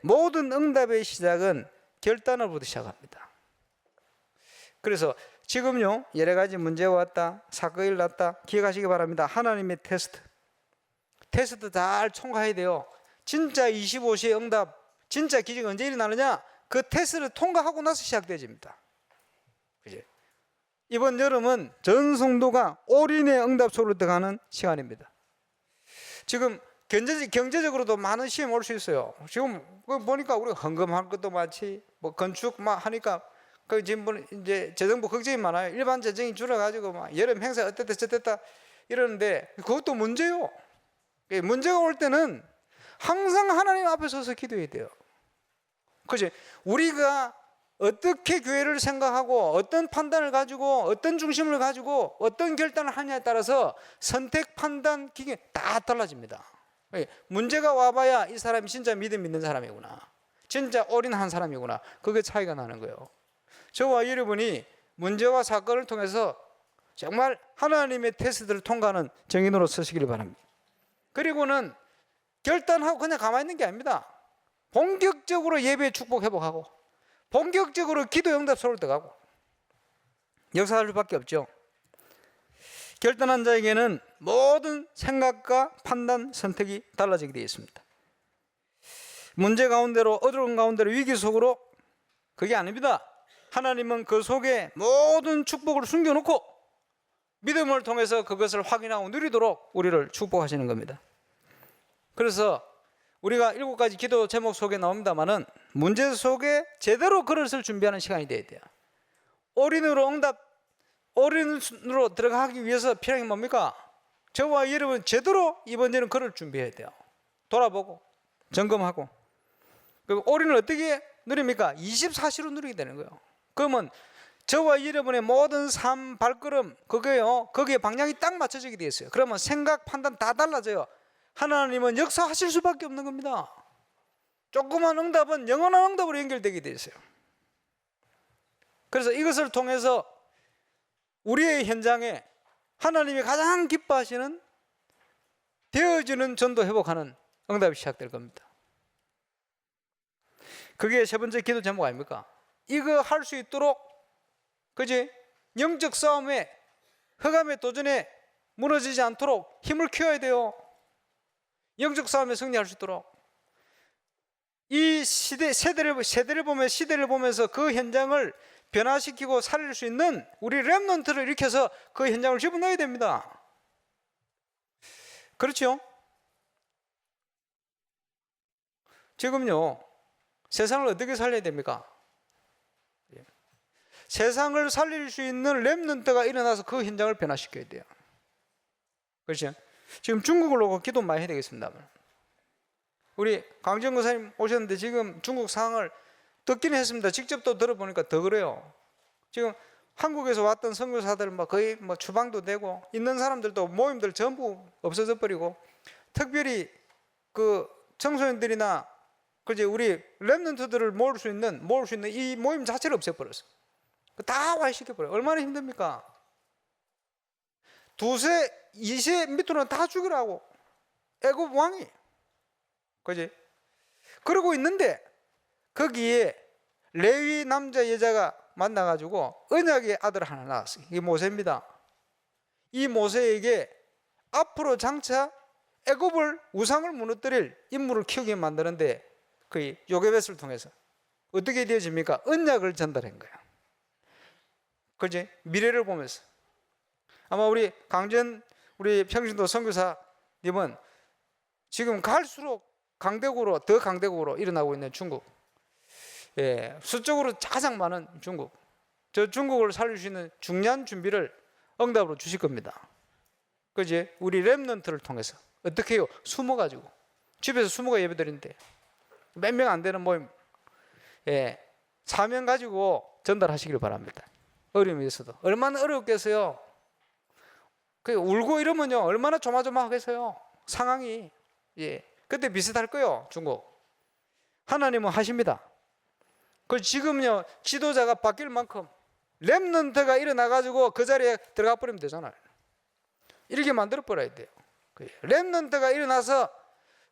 모든 응답의 시작은 결단으로부터 시작합니다. 그래서 지금요 여러 가지 문제가 왔다, 사건이 났다 기억하시기 바랍니다. 하나님의 테스트 잘 통과해야 돼요. 진짜 25시의 응답, 진짜 기적이 언제 일어나느냐? 그 테스트를 통과하고 나서 시작되집니다. 그죠? 이번 여름은 전 성도가 올인의 응답소로 들어가는 시간입니다. 지금 경제적으로도 많은 시험이 올 수 있어요. 지금 보니까 우리가 헌금할 것도 많지, 뭐 건축 막 하니까 그 지금 이제 재정부 걱정이 많아요. 일반 재정이 줄어가지고 막 여름 행사 어땠다 저랬다 이러는데 그것도 문제요. 문제가 올 때는 항상 하나님 앞에 서서 기도해야 돼요. 그치? 우리가 어떻게 교회를 생각하고 어떤 판단을 가지고 어떤 중심을 가지고 어떤 결단을 하냐에 따라서 선택, 판단, 기계 다 달라집니다. 문제가 와봐야 이 사람이 진짜 믿음 있는 사람이구나, 진짜 올인한 사람이구나, 그게 차이가 나는 거예요. 저와 여러분이 문제와 사건을 통해서 정말 하나님의 테스트를 통과하는 증인으로 서시기를 바랍니다. 그리고는 결단하고 그냥 가만히 있는 게 아닙니다. 본격적으로 예배 축복 회복하고 본격적으로 기도 응답 서울 들어가고 역사할 수밖에 없죠. 결단한 자에게는 모든 생각과 판단, 선택이 달라지게 되어 있습니다. 문제 가운데로, 어려운 가운데로, 위기 속으로, 그게 아닙니다. 하나님은 그 속에 모든 축복을 숨겨놓고 믿음을 통해서 그것을 확인하고 누리도록 우리를 축복하시는 겁니다. 그래서 우리가 7가지 기도 제목 속에 나옵니다만은 문제 속에 제대로 그릇을 준비하는 시간이 되어야 돼요. 올인으로 들어가기 위해서 필요한 게 뭡니까? 저와 여러분 제대로 이번 주는 그릇을 준비해야 돼요. 돌아보고 점검하고. 그리고 올인을 어떻게 누립니까? 24시로 누리게 되는 거예요. 그러면 저와 여러분의 모든 삶 발걸음 거기에 방향이 딱 맞춰지게 되어 있어요. 그러면 생각, 판단 다 달라져요. 하나님은 역사하실 수밖에 없는 겁니다. 조그만 응답은 영원한 응답으로 연결되게 되어 있어요. 그래서 이것을 통해서 우리의 현장에 하나님이 가장 기뻐하시는 되어지는 전도 회복하는 응답이 시작될 겁니다. 그게 세 번째 기도 제목 아닙니까? 이거 할 수 있도록, 그지? 영적 싸움에, 흑암의 도전에 무너지지 않도록 힘을 키워야 돼요. 영적 싸움에 승리할 수 있도록. 이 세대를 보면서 그 현장을 변화시키고 살릴 수 있는 우리 렘넌트를 일으켜서 그 현장을 집어넣어야 됩니다. 그렇죠? 지금요, 세상을 어떻게 살려야 됩니까? 세상을 살릴 수 있는 렘넌트가 일어나서 그 현장을 변화시켜야 돼요. 그렇죠? 지금 중국을 놓고 기도 많이 해야 되겠습니다. 우리 강정 교사님 오셨는데 지금 중국 상황을 듣기는 했습니다. 직접 또 들어보니까 더 그래요. 지금 한국에서 왔던 선교사들 거의 추방도 되고, 있는 사람들도 모임들 전부 없어져 버리고, 특별히 그 청소년들이나 그지 우리 렘넌트들을 모을 수 있는 이 모임 자체를 없애버렸어. 다 와해시켜버려요. 얼마나 힘듭니까? 2세, 2세 밑으로는 다 죽이라고. 애굽 왕이. 그지? 그러고 있는데 거기에 레위 남자 여자가 만나가지고 언약의 아들 하나 낳았어요. 이게 모세입니다. 이 모세에게 앞으로 장차 애굽을 우상을 무너뜨릴 인물을 키우게 만드는데 그 요게벳을 통해서 어떻게 되어집니까? 언약을 전달한 거예요. 그지? 미래를 보면서. 아마 우리 우리 평신도 선교사님은 지금 갈수록 더 강대국으로 일어나고 있는 중국, 수적으로 가장 많은 중국, 저 중국을 살릴 수 있는 중요한 준비를 응답으로 주실 겁니다. 그지? 우리 렘넌트를 통해서 어떻게 해요? 숨어가지고 집에서 숨어가 예배드리는데 몇 명 안 되는 모임, 사명 가지고 전달하시길 바랍니다. 어려움이 있어도. 얼마나 어렵겠어요? 울고 이러면요 얼마나 조마조마하겠어요. 상황이. 그때 비슷할 거예요. 중국. 하나님은 하십니다. 지금요 지도자가 바뀔 만큼 렘넌트가 일어나가지고 그 자리에 들어가 버리면 되잖아요. 이렇게 만들어 버려야 돼요. 렘넌트가 일어나서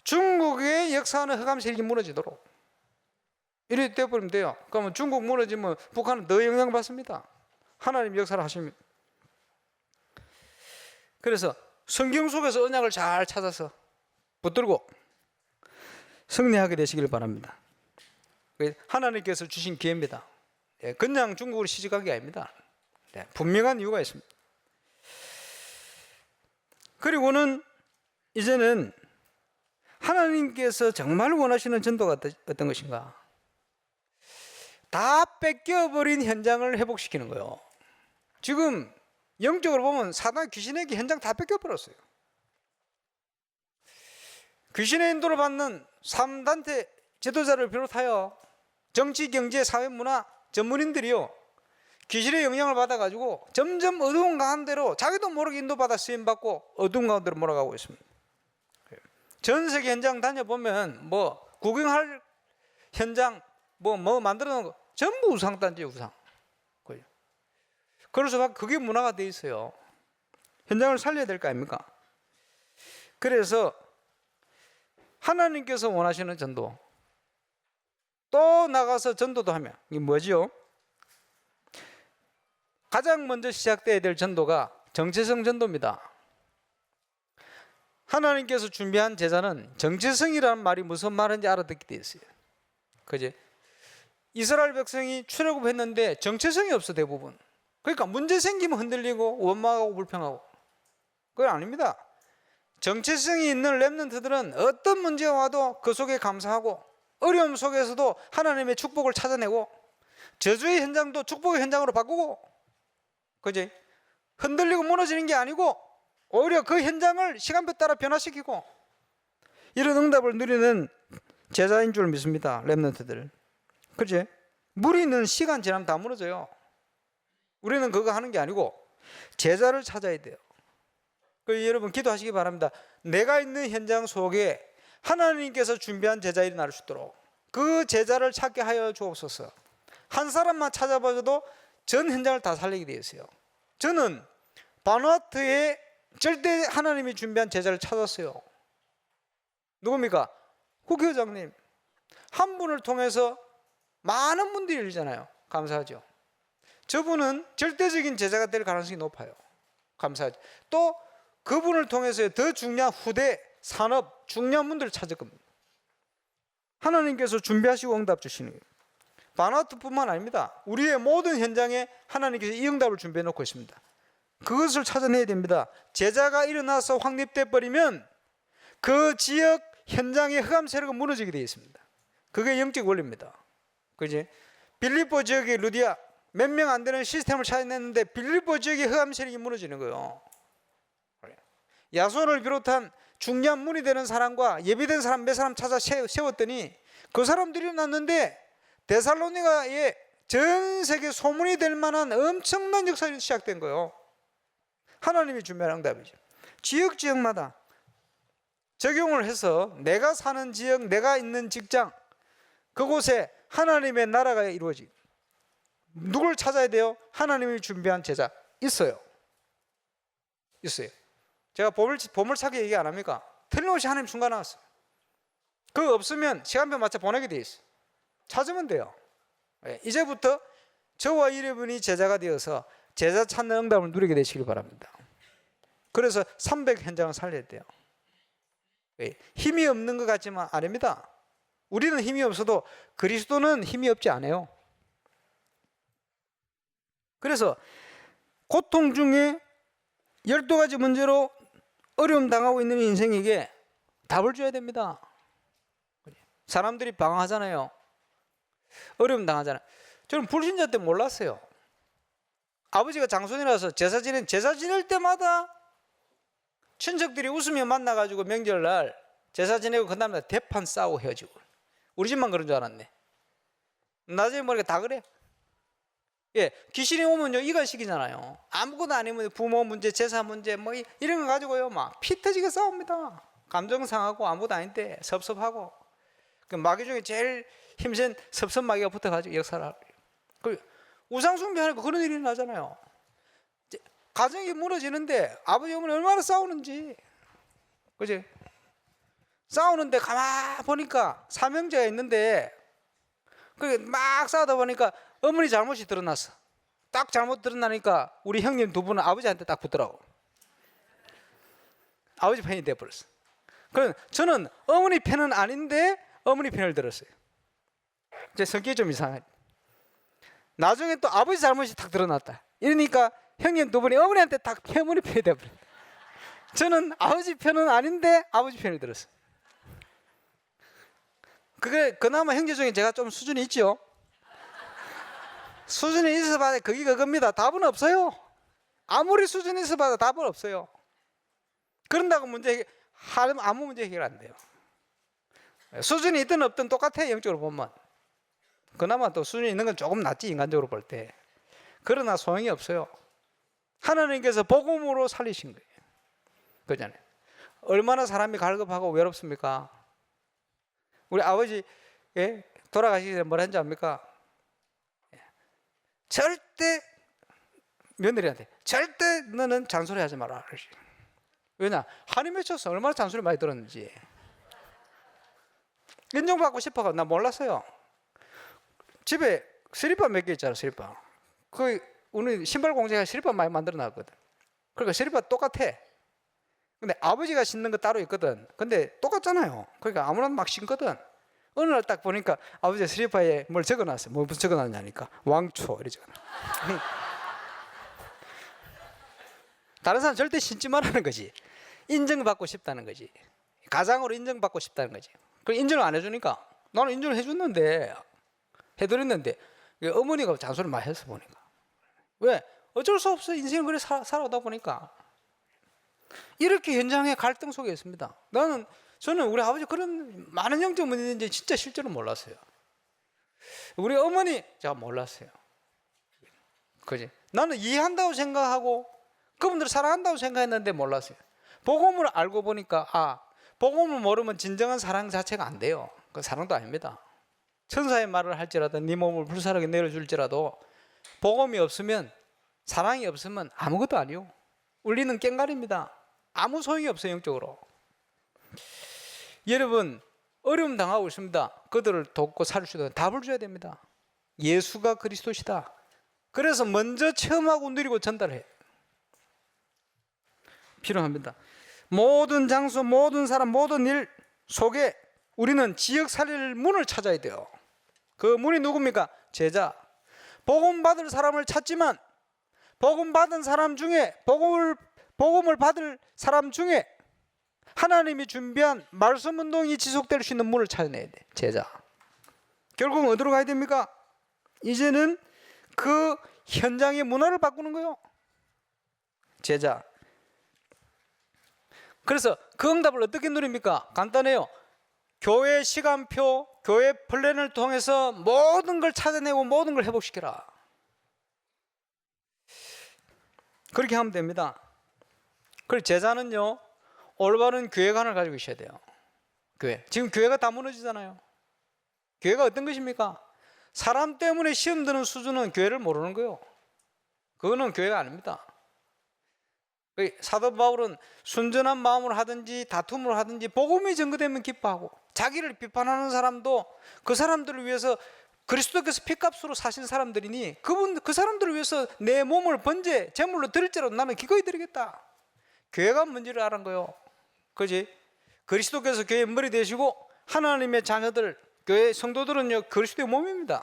중국의 역사하는 흑암 세력이 무너지도록 이렇게 되어버리면 돼요. 그러면 중국 무너지면 북한은 더 영향받습니다. 하나님 역사를 하십니다. 그래서 성경 속에서 언약을 잘 찾아서 붙들고 승리하게 되시길 바랍니다. 하나님께서 주신 기회입니다. 그냥 중국으로 시집가기 아닙니다. 분명한 이유가 있습니다. 그리고는 이제는 하나님께서 정말 원하시는 전도가 어떤 것인가? 다 뺏겨버린 현장을 회복시키는 거예요. 지금 영적으로 보면 사단 귀신에게 현장 다 뺏겨버렸어요. 귀신의 인도를 받는 3단체 지도자를 비롯하여 정치, 경제, 사회, 문화 전문인들이요 귀신의 영향을 받아가지고 점점 어두운 가운데로 자기도 모르게 인도받아 쓰임받고 어두운 가운데로 몰아가고 있습니다. 전 세계 현장 다녀보면 구경할 현장 만들어 놓은 거 전부 우상단지 우상. 그래서 그게 문화가 돼 있어요. 현장을 살려야 될 거 아닙니까? 그래서 하나님께서 원하시는 전도, 또 나가서 전도도 하면 이게 뭐죠? 가장 먼저 시작돼야 될 전도가 정체성 전도입니다. 하나님께서 준비한 제자는 정체성이라는 말이 무슨 말인지 알아듣게 돼 있어요. 그지? 이스라엘 백성이 출애굽했는데 정체성이 없어 대부분. 그러니까 문제 생기면 흔들리고 원망하고 불평하고. 그건 아닙니다. 정체성이 있는 렘넌트들은 어떤 문제가 와도 그 속에 감사하고 어려움 속에서도 하나님의 축복을 찾아내고 저주의 현장도 축복의 현장으로 바꾸고, 그지? 흔들리고 무너지는 게 아니고 오히려 그 현장을 시간표 따라 변화시키고, 이런 응답을 누리는 제자인 줄 믿습니다. 렘넌트들. 그지? 무리는 시간 지나면 다 무너져요. 우리는 그거 하는 게 아니고 제자를 찾아야 돼요. 그래서 여러분 기도하시기 바랍니다. 내가 있는 현장 속에 하나님께서 준비한 제자들이 나를 수 있도록 그 제자를 찾게 하여 주옵소서. 한 사람만 찾아봐도 전 현장을 다 살리게 되어 있어요. 저는 바누아투에 절대 하나님이 준비한 제자를 찾았어요. 누굽니까? 후 교장님. 한 분을 통해서 많은 분들이 열리잖아요. 감사하죠. 저분은 절대적인 제자가 될 가능성이 높아요. 감사하죠. 또 그분을 통해서 더 중요한 후대, 산업, 중요한 분들을 찾을 겁니다. 하나님께서 준비하시고 응답 주시는 거예요. 바누아투뿐만 아닙니다. 우리의 모든 현장에 하나님께서 이 응답을 준비해 놓고 있습니다. 그것을 찾아내야 됩니다. 제자가 일어나서 확립돼 버리면 그 지역 현장의 흑암 세력은 무너지게 되어 있습니다. 그게 영적 원리입니다. 그지? 빌립보 지역의 루디아 몇 명 안 되는 시스템을 찾아냈는데 빌립보 지역의 흑암 세력이 무너지는 거예요. 야손을 비롯한 중요한 문이 되는 사람과 예비된 사람 몇 사람 찾아 세웠더니 그 사람들이 일어났는데 데살로니가에 전 세계 소문이 될 만한 엄청난 역사가 시작된 거예요. 하나님이 준비한 응답이죠. 지역마다 적용을 해서 내가 사는 지역, 내가 있는 직장, 그곳에 하나님의 나라가 이루어지. 누굴 찾아야 돼요? 하나님이 준비한 제자 있어요. 제가 보물찾기 얘기 안 합니까? 틀림없이 하나님 순간 나왔어요. 그거 없으면 시간표 맞춰 보내게 돼 있어요. 찾으면 돼요. 이제부터 저와 여러분이 제자가 되어서 제자 찾는 응답을 누리게 되시길 바랍니다. 그래서 300 현장을 살려야 돼요. 힘이 없는 것 같지만 아닙니다. 우리는 힘이 없어도 그리스도는 힘이 없지 않아요. 그래서 고통 중에 12가지 문제로 어려움 당하고 있는 인생에게 답을 줘야 됩니다. 사람들이 방황하잖아요. 어려움 당하잖아요. 저는 불신자 때 몰랐어요. 아버지가 장손이라서 제사 지낼 때마다 친척들이 웃으며 만나가지고 명절날 제사 지내고 그 다음날 대판 싸우고 헤어지고. 우리 집만 그런 줄 알았네. 나중에 보니까 다 그래. 귀신이 오면요 이간식이잖아요. 아무것도 아니면 부모 문제, 제사 문제 뭐 이런 거 가지고요 막 피 터지게 싸웁니다. 감정 상하고 아무것도 아닌데 섭섭하고. 그 마귀 중에 제일 힘센 섭섭 마귀가 붙어가지고 역사를 하고. 그 우상 숭배하니까 그런 일이 나잖아요. 가정이 무너지는데 아버지 어머니 얼마나 싸우는지, 그지? 싸우는데 가만 보니까 삼형제가 있는데 그 막 싸우다 보니까 어머니 잘못이 드러났어. 딱 잘못 드러나니까 우리 형님 두 분은 아버지한테 딱 붙더라고. 아버지 편이 돼버렸어. 그럼 저는 어머니 편은 아닌데 어머니 편을 들었어요. 제 성격이 좀 이상해. 나중에 또 아버지 잘못이 딱 드러났다. 이러니까 형님 두 분이 어머니한테 딱 어머니 편이 돼버렸어요. 저는 아버지 편은 아닌데 아버지 편을 들었어요. 그게 그나마 형제 중에 제가 좀 수준이 있죠. 수준이 있어봐야 그게 그겁니다. 답은 없어요. 아무리 수준이 있어봐도 답은 없어요. 그런다고 아무 문제 해결 안 돼요. 수준이 있든 없든 똑같아요. 영적으로 보면. 그나마 또 수준이 있는 건 조금 낫지, 인간적으로 볼 때. 그러나 소용이 없어요. 하나님께서 복음으로 살리신 거예요. 그잖아요. 얼마나 사람이 갈급하고 외롭습니까? 우리 아버지 돌아가시기 전에 뭐라 했는지 압니까? 절대 며느리한테 절대 너는 잔소리하지 마라. 왜냐? 한이 맺혀서 얼마나 잔소리 많이 들었는지. 인정받고 싶어가 나 몰랐어요. 집에 슬리퍼 몇 개 있잖아. 슬리퍼. 우리 신발 공장에 슬리퍼 많이 만들어 놨거든. 그러니까 슬리퍼 똑같아. 근데 아버지가 신는 거 따로 있거든. 근데 똑같잖아요. 그러니까 아무나 막 신거든. 어느 날 딱 보니까 아버지 슬리퍼에 뭘 적어놨어. 뭐 적어놨냐니까 왕초 이래 적어놨어. 다른 사람 절대 신지 말라는 거지. 인정받고 싶다는 거지. 가장으로 인정받고 싶다는 거지. 그 인정을 안 해주니까 나는 인정을 해줬는데 해드렸는데 어머니가 잔소리 많이 했어 보니까. 왜? 어쩔 수 없어. 인생을 그래 살아오다 보니까. 이렇게 현장의 갈등 속에 있습니다. 저는 우리 아버지 그런 많은 영적 문제인지 진짜 실제로 몰랐어요. 우리 어머니 제가 몰랐어요. 그지? 나는 이해한다고 생각하고 그분들을 사랑한다고 생각했는데 몰랐어요. 복음을 알고 보니까 복음을 모르면 진정한 사랑 자체가 안 돼요. 그 사랑도 아닙니다. 천사의 말을 할지라도 네 몸을 불사르게 내려줄지라도 복음이 없으면 사랑이 없으면 아무것도 아니요. 울리는 꽹과리입니다. 아무 소용이 없어요. 영적으로. 여러분 어려움 당하고 있습니다. 그들을 돕고 살릴 수 있는 답을 줘야 됩니다. 예수가 그리스도시다. 그래서 먼저 체험하고 누리고 전달해 필요합니다. 모든 장소, 모든 사람, 모든 일 속에 우리는 지역 살릴 문을 찾아야 돼요. 그 문이 누굽니까? 제자. 복음 받을 사람을 찾지만 복음 받은 사람 중에 복음을 받을 사람 중에 하나님이 준비한 말씀 운동이 지속될 수 있는 문을 찾아내야 돼. 제자. 결국은 어디로 가야 됩니까? 이제는 그 현장의 문화를 바꾸는 거예요. 제자. 그래서 그 응답을 어떻게 누립니까? 간단해요. 교회 시간표, 교회 플랜을 통해서 모든 걸 찾아내고 모든 걸 회복시켜라. 그렇게 하면 됩니다. 그리고 제자는요, 올바른 교회관을 가지고 있어야 돼요. 교회. 지금 교회가 다 무너지잖아요. 교회가 어떤 것입니까? 사람 때문에 시험 드는 수준은 교회를 모르는 거예요. 그거는 교회가 아닙니다. 사도 바울은 순전한 마음으로 하든지 다툼으로 하든지 복음이 전거되면 기뻐하고, 자기를 비판하는 사람도 그 사람들을 위해서 그리스도께서 피값으로 사신 사람들이니 그 사람들을 위해서 내 몸을 번제 제물로 드릴지라도 나는 기꺼이 드리겠다. 교회가 뭔지를 알은 거예요. 그지? 그리스도께서 교회의 머리 되시고 하나님의 자녀들, 교회 성도들은요 그리스도의 몸입니다.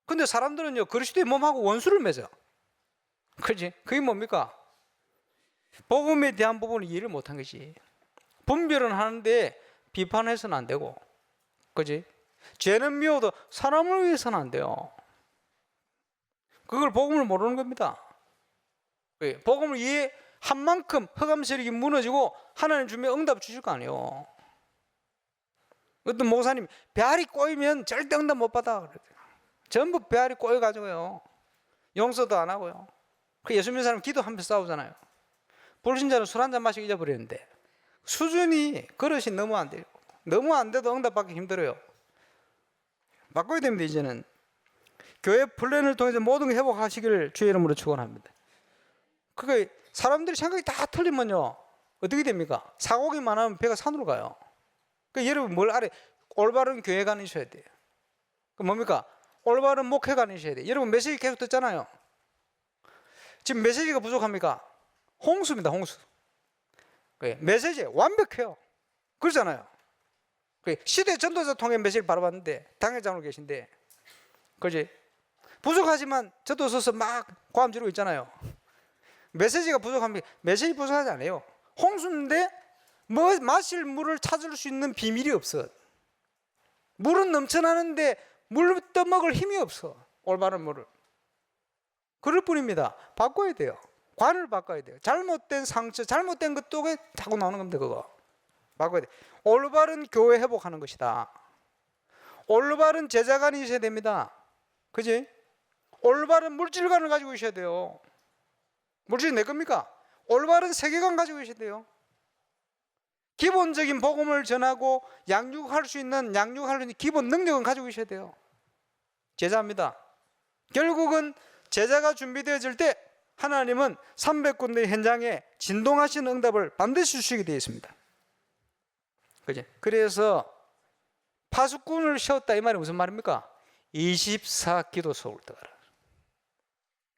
근데 사람들은요 그리스도의 몸하고 원수를 맺어. 그지? 그게 뭡니까? 복음에 대한 부분을 이해를 못한 것이. 분별은 하는데 비판해서는 안 되고, 그지? 죄는 미워도 사람을 위해서는 안 돼요. 그걸 복음을 모르는 겁니다. 복음을 이해한 만큼 흑암 세력이 무너지고 하나님 주면 응답 주실 거 아니에요. 어떤 목사님 배알이 꼬이면 절대 응답 못 받아. 전부 배알이 꼬여가지고요 용서도 안 하고요. 예수 믿는 사람 기도하면서 싸우잖아요. 불신자는 술 한잔 마시고 잊어버리는데 수준이 그릇이 너무 안 돼요. 너무 안 돼도 응답받기 힘들어요. 바꿔야 됩니다. 이제는 교회 플랜을 통해서 모든 걸 회복하시기를 주의 이름으로 축원합니다. 그게 사람들이 생각이 다 틀리면요 어떻게 됩니까? 사고기만 하면 배가 산으로 가요. 그러니까 여러분 뭘 알아요? 올바른 교회가 아니셔야 돼요. 그 뭡니까? 올바른 목회가 아니셔야 돼요. 여러분 메시지 계속 듣잖아요. 지금 메시지가 부족합니까? 홍수입니다. 홍수. 메시지 완벽해요. 그렇잖아요. 시대 전도자 통해 메시지를 바라봤는데 당회장으로 계신데, 그지? 부족하지만 저도 서서 막 고함 지르고 있잖아요. 메시지가 부족합니다. 메시지 부족하지 않아요. 홍수인데 마실 물을 찾을 수 있는 비밀이 없어. 물은 넘쳐나는데 물 떠먹을 힘이 없어. 올바른 물을. 그럴 뿐입니다. 바꿔야 돼요. 관을 바꿔야 돼요. 잘못된 상처, 잘못된 것도 자꾸 나오는 겁니다. 그거 바꿔야 돼. 올바른 교회 회복하는 것이다. 올바른 제자관이 있어야 됩니다. 그지? 올바른 물질관을 가지고 있어야 돼요. 물질이 내 겁니까? 올바른 세계관 가지고 계셔야 돼요. 기본적인 복음을 전하고 양육할 수 있는 기본 능력은 가지고 계셔야 돼요. 제자입니다. 결국은 제자가 준비되어질 때 하나님은 300군데 현장에 진동하시는 응답을 반드시 주시게 되어 있습니다. 그죠? 그래서 파수꾼을 세웠다 이 말이 무슨 말입니까? 24기도 속을 들어가라.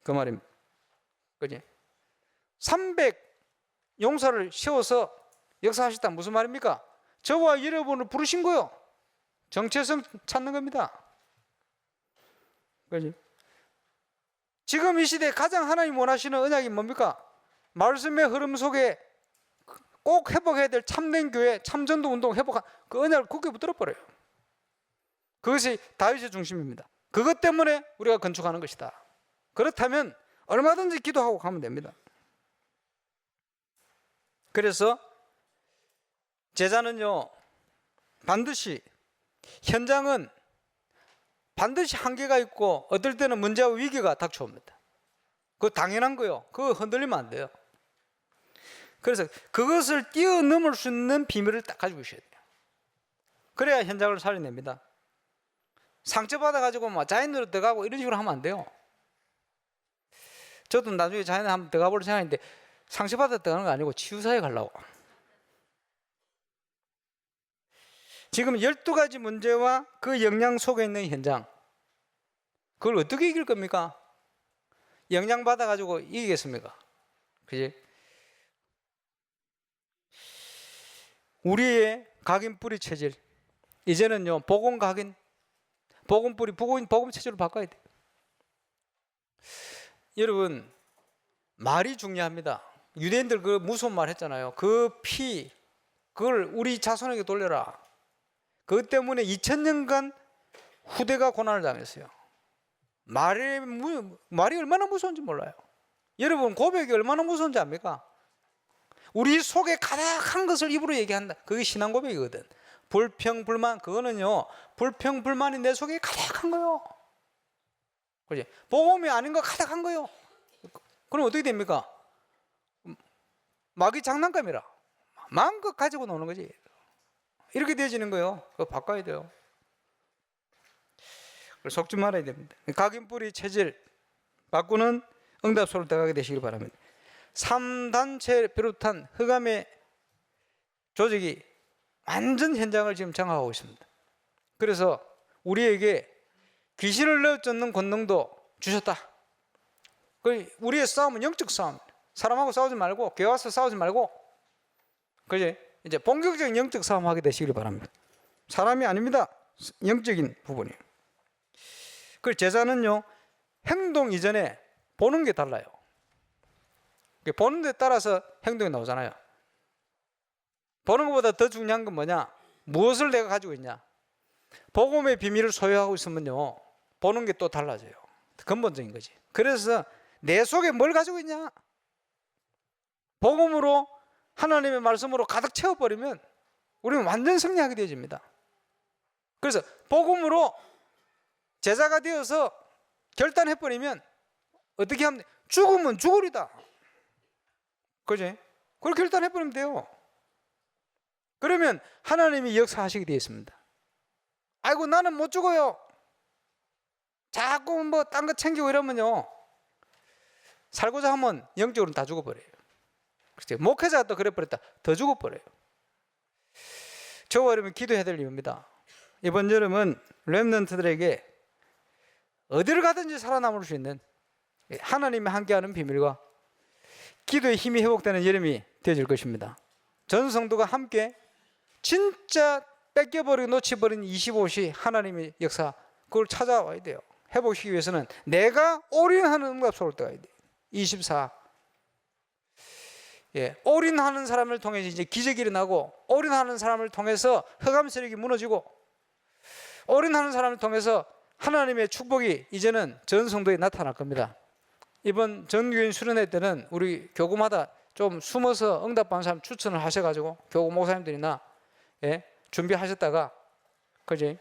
그 말입니다. 그죠? 300 용사를 세워서 역사하셨다 무슨 말입니까? 저와 여러분을 부르신 거요. 정체성 찾는 겁니다. 그죠? 지금 이 시대에 가장 하나님 원하시는 언약이 뭡니까? 말씀의 흐름 속에 꼭 회복해야 될 참된 교회, 참전도 운동 회복한 그 언약을 굳게 붙들어 버려요. 그것이 다윗의 중심입니다. 그것 때문에 우리가 건축하는 것이다. 그렇다면 얼마든지 기도하고 가면 됩니다. 그래서 제자는요, 반드시 현장은 반드시 한계가 있고 어떨 때는 문제와 위기가 닥쳐옵니다. 그거 당연한 거요. 그거 흔들리면 안 돼요. 그래서 그것을 뛰어넘을 수 있는 비밀을 딱 가지고 있어야 돼요. 그래야 현장을 살려냅니다. 상처받아가지고 막 자연으로 들어가고 이런 식으로 하면 안 돼요. 저도 나중에 자연에 한번 들어가 볼 생각인데 상처받아 들어가는 거 아니고 치유사에 가려고. 지금 12가지 문제와 그 영향 속에 있는 현장, 그걸 어떻게 이길 겁니까? 영향 받아가지고 이기겠습니까? 그지? 우리의 각인 뿌리 체질, 이제는요 복음 각인, 복음 뿌리, 복음 체질로 바꿔야 돼요. 여러분, 말이 중요합니다. 유대인들 그 무서운 말 했잖아요. 그 피, 그걸 우리 자손에게 돌려라. 그것 때문에 2000년간 후대가 고난을 당했어요. 말이 얼마나 무서운지 몰라요. 여러분, 고백이 얼마나 무서운지 압니까? 우리 속에 가득한 것을 입으로 얘기한다. 그게 신앙 고백이거든. 불평, 불만, 그거는요, 불평, 불만이 내 속에 가득한 거요. 그지? 복음이 아닌 거 가득한 거요. 그럼 어떻게 됩니까? 마귀 장난감이라. 마음껏 가지고 노는 거지. 이렇게 되어지는 거예요. 그거 바꿔야 돼요. 속지 말아야 됩니다. 각인 뿌리 체질 바꾸는 응답소로 들어가게 되시길 바랍니다. 3단체를 비롯한 흑암의 조직이 완전 현장을 지금 장악하고 있습니다. 그래서 우리에게 귀신을 내쫓는 권능도 주셨다. 우리의 싸움은 영적 싸움. 사람하고 싸우지 말고, 교회 와서 싸우지 말고, 그지? 이제 본격적인 영적 싸움 하게 되시길 바랍니다. 사람이 아닙니다. 영적인 부분이에요. 그 제자는요, 행동 이전에 보는 게 달라요. 보는 데 따라서 행동이 나오잖아요. 보는 것보다 더 중요한 건 뭐냐? 무엇을 내가 가지고 있냐? 복음의 비밀을 소유하고 있으면요, 보는 게 또 달라져요. 근본적인 거지. 그래서 내 속에 뭘 가지고 있냐? 복음으로, 하나님의 말씀으로 가득 채워버리면 우리는 완전 승리하게 되어집니다. 그래서 복음으로 제자가 되어서 결단해버리면 어떻게 하면 돼? 죽으면 죽으리다. 그지? 그걸 결단해버리면 돼요. 그러면 하나님이 역사하시게 되어 있습니다. 아이고, 나는 못 죽어요. 자꾸 뭐 딴 거 챙기고 이러면요, 살고자 하면 영적으로는 다 죽어버려요. 그렇죠? 목회자가 또 그래버렸다. 더 죽어버려요. 저와 여러분 기도해야 될 이유입니다. 이번 여름은 렘넌트들에게 어디를 가든지 살아남을 수 있는 하나님이 함께하는 비밀과 기도의 힘이 회복되는 여름이 되어질 것입니다. 전 성도가 함께 진짜 뺏겨버리고 놓쳐버린 25시 하나님의 역사, 그걸 찾아와야 돼요. 회복시키기 위해서는 내가 올인하는 응답 속으로 들어가야 돼요. 24. 올인하는 사람을 통해서 이제 기적이 일어나고, 올인하는 사람을 통해서 흑암 세력이 무너지고, 올인하는 사람을 통해서 하나님의 축복이 이제는 전 성도에 나타날 겁니다. 이번 전교인 수련회 때는 우리 교구마다 좀 숨어서 응답받는 사람 추천을 하셔가지고 교구 목사님들이나 준비하셨다가, 그지?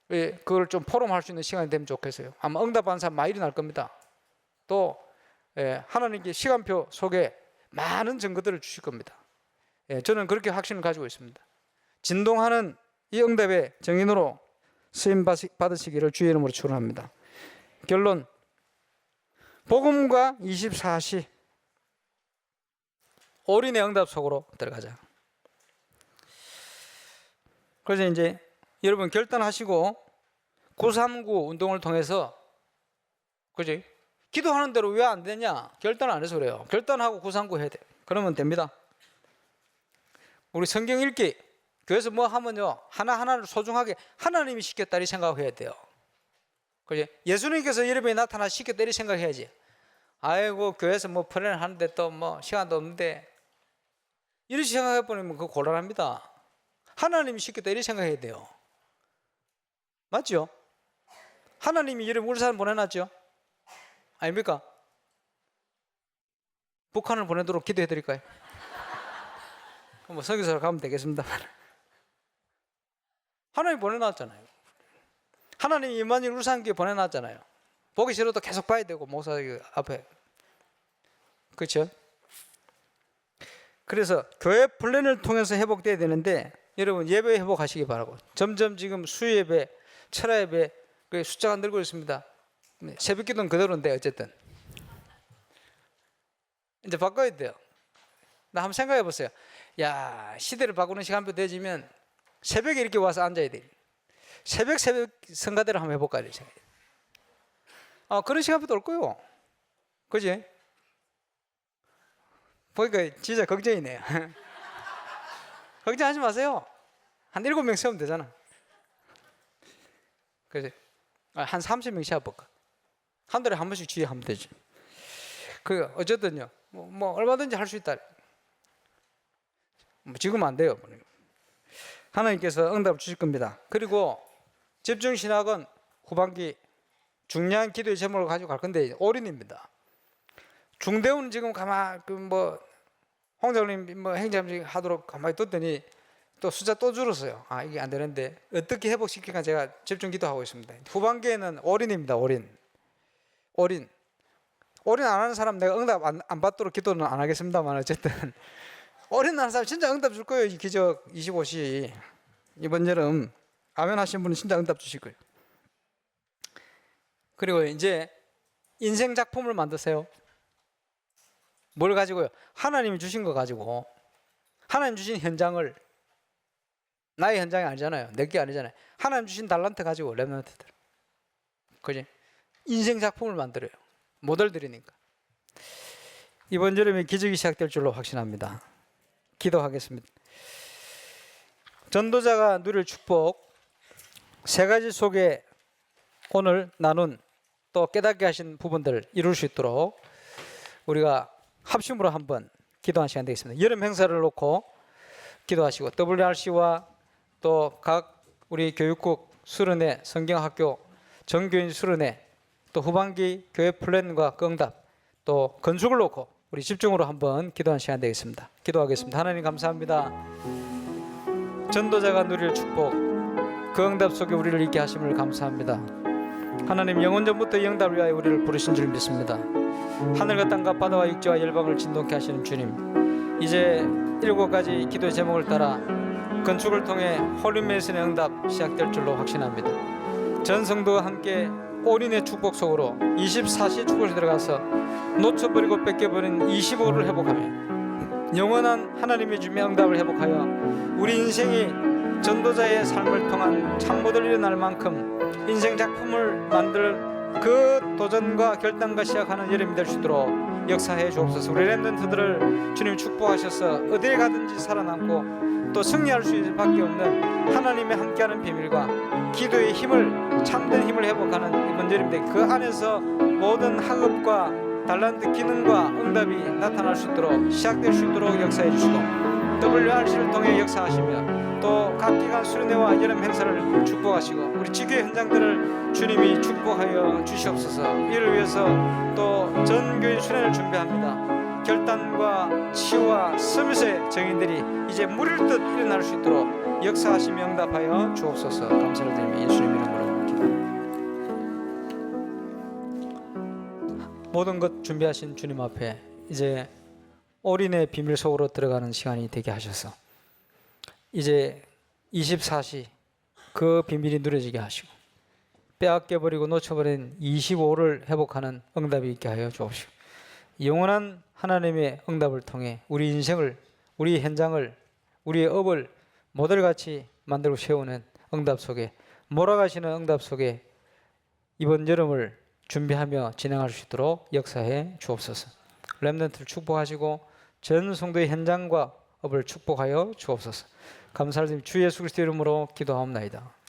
그걸 좀 포럼할 수 있는 시간이 되면 좋겠어요. 아마 응답받는 사람 많이 일어날 겁니다. 또 하나님께 시간표 속에 많은 증거들을 주실 겁니다. 저는 그렇게 확신을 가지고 있습니다. 진동하는 이 응답의 정인으로 쓰임 받으시기를 주의 이름으로 축원합니다. 결론, 복음과 24시 올인의 응답 속으로 들어가자. 그래서 이제 여러분 결단하시고 939 운동을 통해서 그지? 기도하는 대로 왜 안 되냐? 결단 안 해서 그래요. 결단하고 939 해야 돼. 그러면 됩니다. 우리 성경 읽기 교회에서 뭐 하면요 하나하나를 소중하게 하나님이 시켰다 이 생각해야 돼요. 그지? 예수님께서 여러분이 나타나 시켰다 이 생각해야지. 아이고 교회에서 뭐 프레를 하는데 또 뭐 시간도 없는데 이렇게 생각해 보면 그거 곤란합니다. 하나님이 시켰다 이렇게 생각해야 돼요. 맞죠? 하나님이 여러분 우리 사람 보내놨죠? 아닙니까? 북한을 보내도록 기도해 드릴까요? 뭐 선교사로 가면 되겠습니다. 하나님 보내놨잖아요. 하나님이 임마누엘 울산교회 보내놨잖아요. 보기 싫어도 계속 봐야 되고 목사 앞에. 그렇죠? 그래서 교회 플랜을 통해서 회복돼야 되는데 여러분 예배 회복하시기 바라고. 점점 지금 수예배, 철야예배 숫자가 늘고 있습니다. 새벽기도는 그대로인데 어쨌든 이제 바꿔야 돼요. 나 한번 생각해 보세요. 야, 시대를 바꾸는 시간표 되지면 새벽에 이렇게 와서 앉아야 돼. 새벽 성가대를 한번 해볼까 이렇게 생각해. 그런 시간표도 올 거요. 그지? 보니까 진짜 걱정이네요. 걱정하지 마세요. 한 7명 세우면 되잖아. 그래서 한 30명 세워볼까? 한 달에 한 번씩 주의하면 되지. 어쨌든요. 뭐 얼마든지 할 수 있다. 지금 안 돼요. 하나님께서 응답을 주실 겁니다. 그리고 집중신학은 후반기 중요한 기도의 제목을 가지고 갈 건데 올인입니다. 중대우는 지금 홍장님 행자님 하도록 가만히 뒀더니 또 숫자 또 줄었어요. 이게 안 되는데 어떻게 회복시킬까 제가 집중 기도하고 있습니다. 후반기에는 올인입니다. 올인 안 하는 사람 내가 응답 안 받도록 기도는 안 하겠습니다만 어쨌든 올인 하는 사람 진짜 응답 줄 거예요. 이 기적 25시 이번 여름 아멘 하신 분은 진짜 응답 주실 거예요. 그리고 이제 인생 작품을 만드세요. 뭘 가지고요? 하나님이 주신 거 가지고 하나님 주신 현장을 나의 현장이 아니잖아요. 내게 아니잖아요. 하나님 주신 달란트 가지고 렘넌트들 그지? 인생 작품을 만들어요. 모델들이니까. 이번 여름에 기적이 시작될 줄로 확신합니다. 기도하겠습니다. 전도자가 누릴 축복 3가지 속에 오늘 나눈 또 깨닫게 하신 부분들을 이룰 수 있도록 우리가 합심으로 한번 기도하는 시간 되겠습니다. 여름 행사를 놓고 기도하시고 WRC와 또 각 우리 교육국 수련회 성경학교 정교인 수련회 또 후반기 교회 플랜과 응답 또 건축을 놓고 우리 집중으로 한번 기도하는 시간 되겠습니다. 기도하겠습니다. 하나님 감사합니다. 전도자가 누릴 축복 그 응답 속에 우리를 있게 하심을 감사합니다. 하나님 영원전부터 이 응답을 위하여 우리를 부르신 줄 믿습니다. 하늘과 땅과 바다와 육지와 열방을 진동케 하시는 주님, 이제 7가지 기도의 제목을 따라 건축을 통해 홀리메이슨의 응답 시작될 줄로 확신합니다. 전 성도와 함께 올인의 축복 속으로 24시 축복에 들어가서 놓쳐버리고 뺏겨버린 25를 회복하며 영원한 하나님의 주님의 응답을 회복하여 우리 인생이 전도자의 삶을 통한 참모들 일어날 만큼 인생 작품을 만들 그 도전과 결단과 시작하는 여름이 될 수 있도록 역사해 주옵소서. 우리 렘넌트들을 주님 축복하셔서 어디에 가든지 살아남고 또 승리할 수 있을 밖에 없는 하나님의 함께하는 비밀과 기도의 힘을 참된 힘을 회복하는 이번 여름인데 그 안에서 모든 학업과 달란트 기능과 응답이 나타날 수 있도록 시작될 수 있도록 역사해 주시고 WRC를 통해 역사하시며 또 각 기관 수련회와 여름 행사를 축복하시고 우리 지교회 현장들을 주님이 축복하여 주시옵소서. 이를 위해서 또 전교인 수련회를 준비합니다. 결단과 치유와 서밋의 정인들이 이제 물일 듯 일어날 수 있도록 역사하시며 응답하여 주옵소서. 감사를 드리며 예수님 이름으로 기도합니다. 모든 것 준비하신 주님 앞에 이제 올인의 비밀 속으로 들어가는 시간이 되게 하셔서 이제 24시 그 비밀이 누려지게 하시고 빼앗겨버리고 놓쳐버린 25를 회복하는 응답이 있게 하여 주옵시고, 영원한 하나님의 응답을 통해 우리 인생을, 우리 현장을, 우리의 업을 모델같이 만들고 세우는 응답 속에, 몰아가시는 응답 속에 이번 여름을 준비하며 진행할 수 있도록 역사해 주옵소서. 렘넌트를 축복하시고 전 성도의 현장과 업을 축복하여 주옵소서. 감사를 드리며 주 예수 그리스도 이름으로 기도하옵나이다.